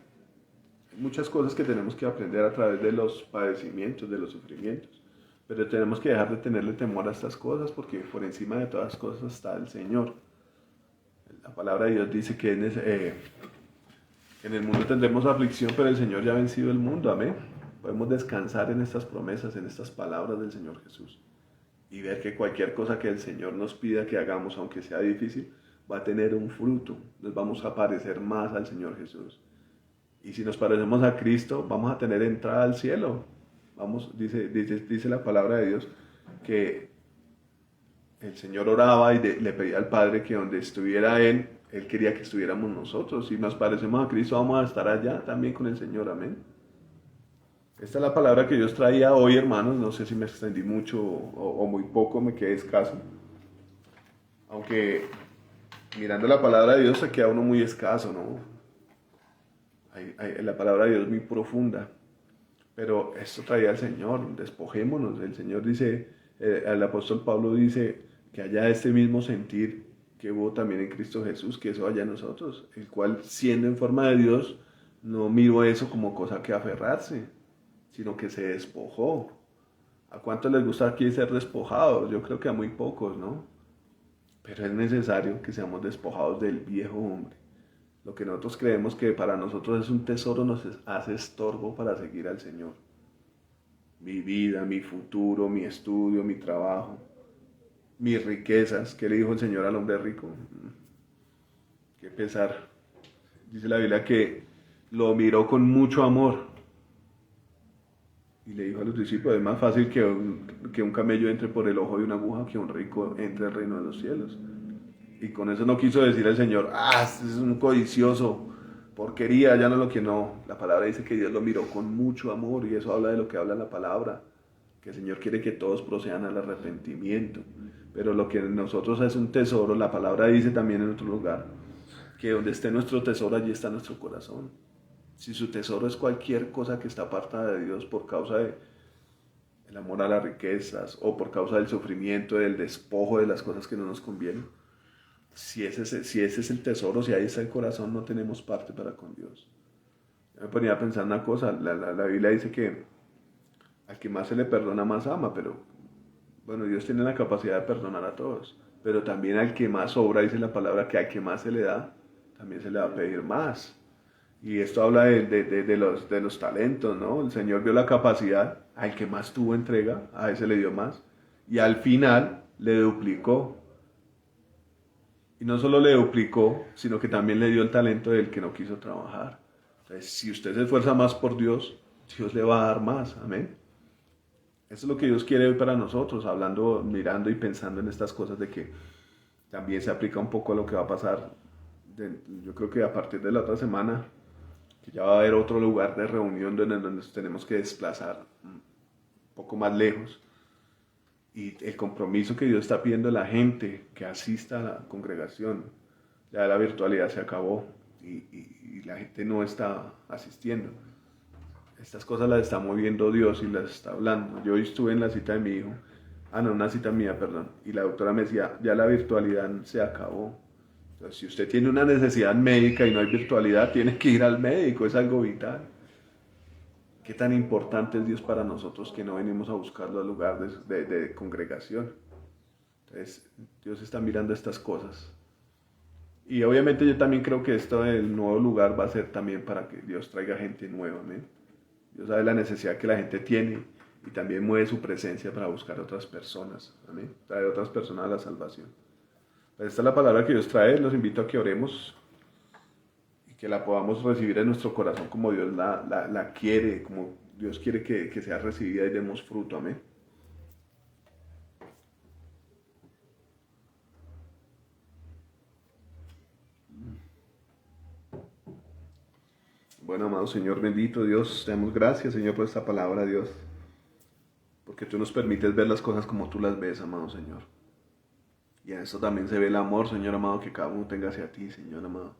Hay muchas cosas que tenemos que aprender a través de los padecimientos, de los sufrimientos, pero tenemos que dejar de tenerle temor a estas cosas, porque por encima de todas las cosas está el Señor. La palabra de Dios dice que en el mundo tendremos aflicción, pero el Señor ya ha vencido el mundo, amén. Podemos descansar en estas promesas, en estas palabras del Señor Jesús y ver que cualquier cosa que el Señor nos pida que hagamos, aunque sea difícil, va a tener un fruto. Nos vamos a parecer más al Señor Jesús. Y si nos parecemos a Cristo, vamos a tener entrada al cielo. Dice la palabra de Dios que el Señor oraba y le pedía al Padre que donde estuviera Él quería que estuviéramos nosotros. Si nos parecemos a Cristo, vamos a estar allá también con el Señor. Amén. Esta es la palabra que Dios traía hoy, hermanos. No sé si me extendí mucho o muy poco, me quedé escaso. Aunque mirando la palabra de Dios se queda uno muy escaso, ¿no? La palabra de Dios es muy profunda. Pero esto traía el Señor, despojémonos. El Señor dice, el apóstol Pablo dice que haya este mismo sentir que hubo también en Cristo Jesús, que eso haya en nosotros, el cual siendo en forma de Dios, no miró eso como cosa que aferrarse, sino que se despojó, ¿A cuántos les gusta aquí ser despojados? Yo creo que a muy pocos, ¿no? Pero es necesario que seamos despojados del viejo hombre. Lo que nosotros creemos que para nosotros es un tesoro nos hace estorbo para seguir al Señor. Mi vida, mi futuro, mi estudio, mi trabajo, mis riquezas. ¿Qué le dijo el Señor al hombre rico? Qué pesar. Dice la Biblia que lo miró con mucho amor y le dijo a los discípulos, es más fácil que un camello entre por el ojo de una aguja que un rico entre al reino de los cielos. Y con eso no quiso decir el Señor, este es un codicioso, porquería, ya no lo que no. La palabra dice que Dios lo miró con mucho amor y eso habla de lo que habla la palabra, que el Señor quiere que todos procedan al arrepentimiento. Pero lo que en nosotros es un tesoro, la palabra dice también en otro lugar, que donde esté nuestro tesoro, allí está nuestro corazón. Si su tesoro es cualquier cosa que está apartada de Dios por causa del amor a las riquezas o por causa del sufrimiento, del despojo de las cosas que no nos convienen, si ese es el tesoro, si ahí está el corazón, no tenemos parte para con Dios. Yo me ponía a pensar una cosa, la Biblia dice que al que más se le perdona, más ama, pero bueno, Dios tiene la capacidad de perdonar a todos, pero también al que más sobra, dice la palabra, que al que más se le da, también se le va a pedir más. Y esto habla de los talentos, ¿no? El Señor vio la capacidad, al que más tuvo entrega, a ese le dio más, y al final le duplicó. Y no solo le duplicó, sino que también le dio el talento del que no quiso trabajar. Entonces, si usted se esfuerza más por Dios, Dios le va a dar más. Amén. Eso es lo que Dios quiere hoy para nosotros, hablando, mirando y pensando en estas cosas de que también se aplica un poco a lo que va a pasar. Yo creo que a partir de la otra semana, que ya va a haber otro lugar de reunión donde nos tenemos que desplazar un poco más lejos. Y el compromiso que Dios está pidiendo a la gente que asista a la congregación. Ya la virtualidad se acabó y la gente no está asistiendo. Estas cosas las está moviendo Dios y las está hablando. Yo hoy estuve en la cita de mi hijo, no, una cita mía, perdón, y la doctora me decía, ya la virtualidad se acabó. Entonces, si usted tiene una necesidad médica y no hay virtualidad, tiene que ir al médico, es algo vital. ¿Qué tan importante es Dios para nosotros que no venimos a buscarlo al lugar de congregación? Entonces, Dios está mirando estas cosas. Y obviamente yo también creo que esto del nuevo lugar va a ser también para que Dios traiga gente nueva, ¿amén? Dios sabe la necesidad que la gente tiene y también mueve su presencia para buscar a otras personas, ¿amén? Traer a otras personas a la salvación. Pues esta es la palabra que Dios trae, los invito a que oremos y que la podamos recibir en nuestro corazón como Dios la quiere, como Dios quiere que sea recibida y demos fruto, amén. Bueno, amado Señor bendito, Dios, te damos gracias, Señor, por esta palabra, Dios, porque tú nos permites ver las cosas como tú las ves, amado Señor. Y en eso también se ve el amor, Señor amado, que cada uno tenga hacia ti, Señor amado.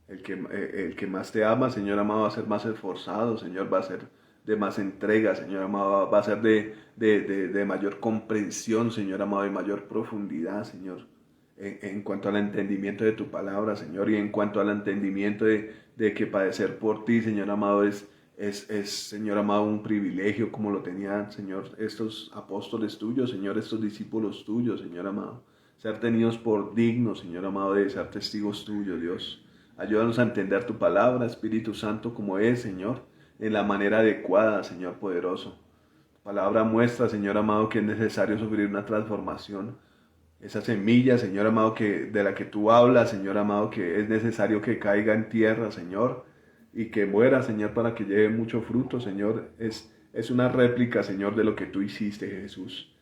El que más te ama, Señor amado, va a ser más esforzado, Señor, va a ser de más entrega, Señor amado, va a ser de mayor comprensión, Señor amado, de mayor profundidad, Señor, en cuanto al entendimiento de tu palabra, Señor, y en cuanto al entendimiento de que padecer por ti, Señor amado, es, Señor amado, un privilegio como lo tenían, Señor, estos apóstoles tuyos, Señor, estos discípulos tuyos, Señor amado, ser tenidos por dignos, Señor amado, de ser testigos tuyos, Dios. Ayúdanos a entender tu palabra, Espíritu Santo, como es, Señor, en la manera adecuada, Señor poderoso. Tu palabra muestra, Señor amado, que es necesario sufrir una transformación. Esa semilla, Señor amado, de la que tú hablas, Señor amado, que es necesario que caiga en tierra, Señor, y que muera, Señor, para que lleve mucho fruto, Señor. Es una réplica, Señor, de lo que tú hiciste, Jesús,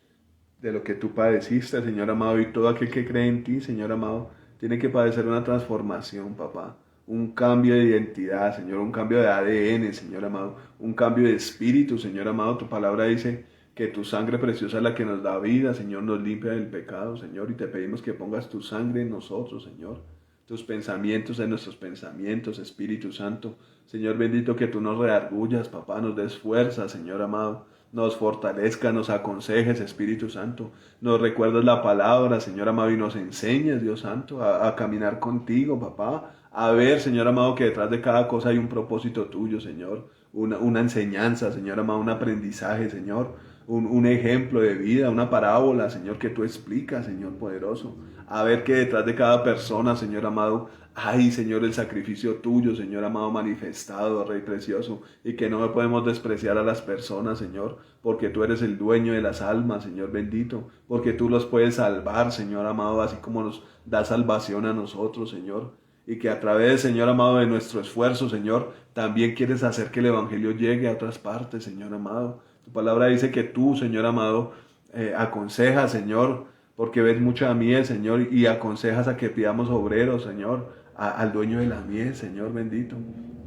de lo que tú padeciste, Señor amado, y todo aquel que cree en ti, Señor amado, tiene que padecer una transformación, papá. Un cambio de identidad, Señor, un cambio de ADN, Señor amado, un cambio de espíritu, Señor amado. Tu palabra dice que tu sangre preciosa es la que nos da vida, Señor, nos limpia del pecado, Señor, y te pedimos que pongas tu sangre en nosotros, Señor. Tus pensamientos en nuestros pensamientos, Espíritu Santo. Señor bendito, que tú nos redargullas, papá, nos des fuerza, Señor amado. Nos fortalezca, nos aconsejes, Espíritu Santo. Nos recuerdas la palabra, Señor amado, y nos enseñes, Dios Santo, a caminar contigo, papá. A ver, Señor amado, que detrás de cada cosa hay un propósito tuyo, Señor. Una enseñanza, Señor amado, un aprendizaje, Señor. un ejemplo de vida, una parábola, Señor, que tú explicas, Señor poderoso. A ver que detrás de cada persona, Señor amado, hay, Señor, el sacrificio tuyo, Señor amado, manifestado, Rey precioso, y que no podemos despreciar a las personas, Señor, porque tú eres el dueño de las almas, Señor bendito, porque tú los puedes salvar, Señor amado, así como nos da salvación a nosotros, Señor. Y que a través, Señor amado, de nuestro esfuerzo, Señor, también quieres hacer que el Evangelio llegue a otras partes, Señor amado. Tu palabra dice que tú, Señor amado, aconsejas, Señor, porque ves mucha miel, Señor, y aconsejas a que pidamos obreros, Señor, al dueño de la miel, Señor bendito.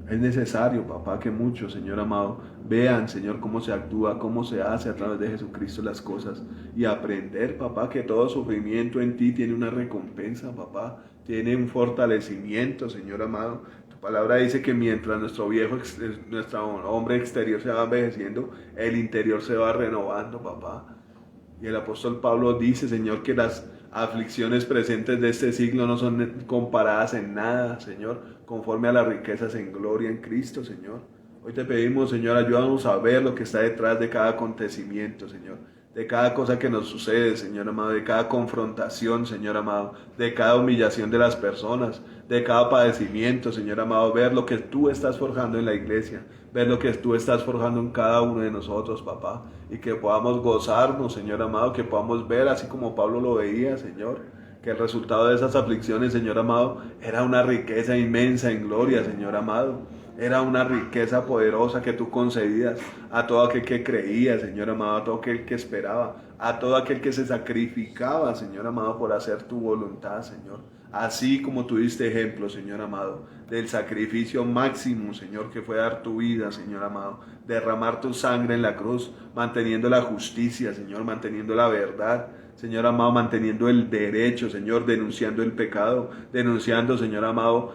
Es necesario, papá, que muchos, Señor amado, vean, Señor, cómo se actúa, cómo se hace a través de Jesucristo las cosas. Y aprender, papá, que todo sufrimiento en ti tiene una recompensa, papá. Tiene un fortalecimiento, Señor amado. Tu palabra dice que mientras nuestro hombre exterior se va envejeciendo, el interior se va renovando, papá. Y el apóstol Pablo dice, Señor, que las aflicciones presentes de este siglo no son comparadas en nada, Señor, conforme a las riquezas en gloria en Cristo, Señor. Hoy te pedimos, Señor, ayúdanos a ver lo que está detrás de cada acontecimiento, Señor, de cada cosa que nos sucede, Señor amado, de cada confrontación, Señor amado, de cada humillación de las personas, de cada padecimiento, Señor amado, ver lo que tú estás forjando en la iglesia, ver lo que tú estás forjando en cada uno de nosotros, papá, y que podamos gozarnos, Señor amado, que podamos ver así como Pablo lo veía, Señor, que el resultado de esas aflicciones, Señor amado, era una riqueza inmensa en gloria, Señor amado. Era una riqueza poderosa que tú concedías a todo aquel que creía, Señor amado, a todo aquel que esperaba, a todo aquel que se sacrificaba, Señor amado, por hacer tu voluntad, Señor. Así como tú diste ejemplo, Señor amado, del sacrificio máximo, Señor, que fue dar tu vida, Señor amado, derramar tu sangre en la cruz, manteniendo la justicia, Señor, manteniendo la verdad, Señor amado, manteniendo el derecho, Señor, denunciando el pecado, denunciando, Señor amado,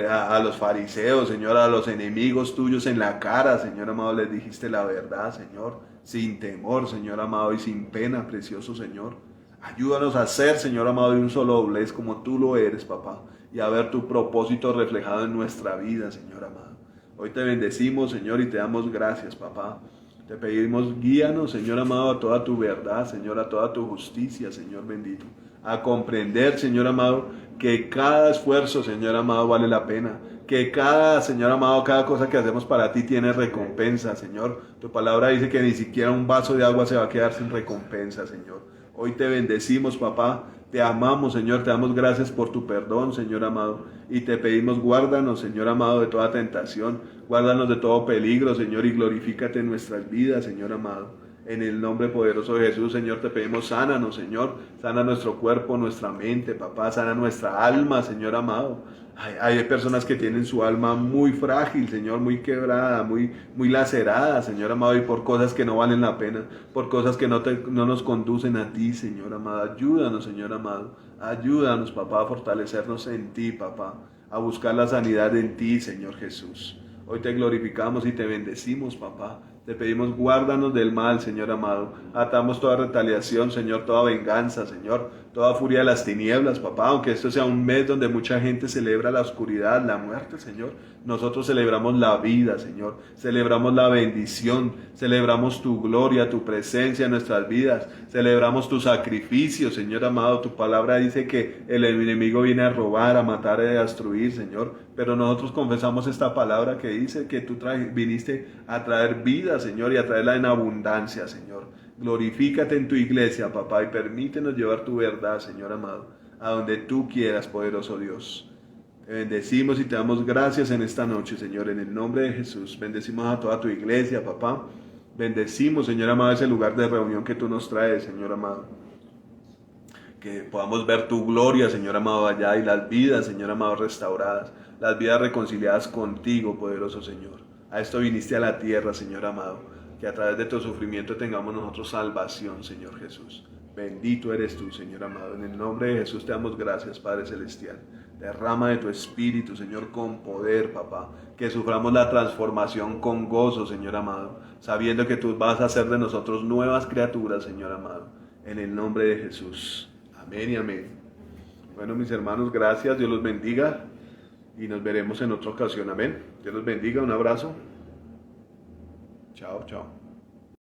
a los fariseos, Señor, a los enemigos tuyos en la cara, Señor amado, les dijiste la verdad, Señor, sin temor, Señor amado, y sin pena, precioso Señor. Ayúdanos a ser, Señor amado, de un solo doblez como tú lo eres, papá, y a ver tu propósito reflejado en nuestra vida, Señor amado. Hoy te bendecimos, Señor, y te damos gracias, papá. Te pedimos, guíanos, Señor amado, a toda tu verdad, Señor, a toda tu justicia, Señor bendito. A comprender, Señor amado, que cada esfuerzo, Señor amado, vale la pena. Que cada, Señor amado, cada cosa que hacemos para ti tiene recompensa, Señor. Tu palabra dice que ni siquiera un vaso de agua se va a quedar sin recompensa, Señor. Hoy te bendecimos, papá. Te amamos, Señor, te damos gracias por tu perdón, Señor amado. Y te pedimos, guárdanos, Señor amado, de toda tentación. Guárdanos de todo peligro, Señor, y glorifícate en nuestras vidas, Señor amado. En el nombre poderoso de Jesús, Señor, te pedimos, sánanos, Señor. Sana nuestro cuerpo, nuestra mente, papá. Sana nuestra alma, Señor amado. Hay personas que tienen su alma muy frágil, Señor, muy quebrada, muy lacerada, Señor amado, y por cosas que no valen la pena, por cosas que no nos conducen a ti, Señor amado. Ayúdanos, Señor amado. Ayúdanos, papá, a fortalecernos en ti, papá, a buscar la sanidad en ti, Señor Jesús. Hoy te glorificamos y te bendecimos, papá. Te pedimos, guárdanos del mal, Señor amado. Atamos toda retaliación, Señor, toda venganza, Señor, toda furia de las tinieblas, papá. Aunque esto sea un mes donde mucha gente celebra la oscuridad, la muerte, Señor, nosotros celebramos la vida, Señor. Celebramos la bendición, celebramos tu gloria, tu presencia en nuestras vidas. Celebramos tu sacrificio, Señor amado. Tu palabra dice que el enemigo viene a robar, a matar y a destruir, Señor. Pero nosotros confesamos esta palabra que dice que tú viniste a traer vida, Señor, y a traerla en abundancia, Señor. Glorifícate en tu iglesia, papá, y permítenos llevar tu verdad, Señor amado, a donde tú quieras, poderoso Dios. Te bendecimos y te damos gracias en esta noche, Señor, en el nombre de Jesús. Bendecimos a toda tu iglesia, papá. Bendecimos, Señor amado, ese lugar de reunión que tú nos traes, Señor amado. Que podamos ver tu gloria, Señor amado, allá, y las vidas, Señor amado, restauradas, las vidas reconciliadas contigo, poderoso Señor. A esto viniste a la tierra, Señor amado, que a través de tu sufrimiento tengamos nosotros salvación, Señor Jesús. Bendito eres tú, Señor amado. En el nombre de Jesús te damos gracias, Padre Celestial. Derrama de tu Espíritu, Señor, con poder, papá. Que suframos la transformación con gozo, Señor amado, sabiendo que tú vas a hacer de nosotros nuevas criaturas, Señor amado. En el nombre de Jesús. Amén y amén. Bueno, mis hermanos, gracias. Dios los bendiga. Y nos veremos en otra ocasión. Amén. Dios los bendiga. Un abrazo. Chao, chao.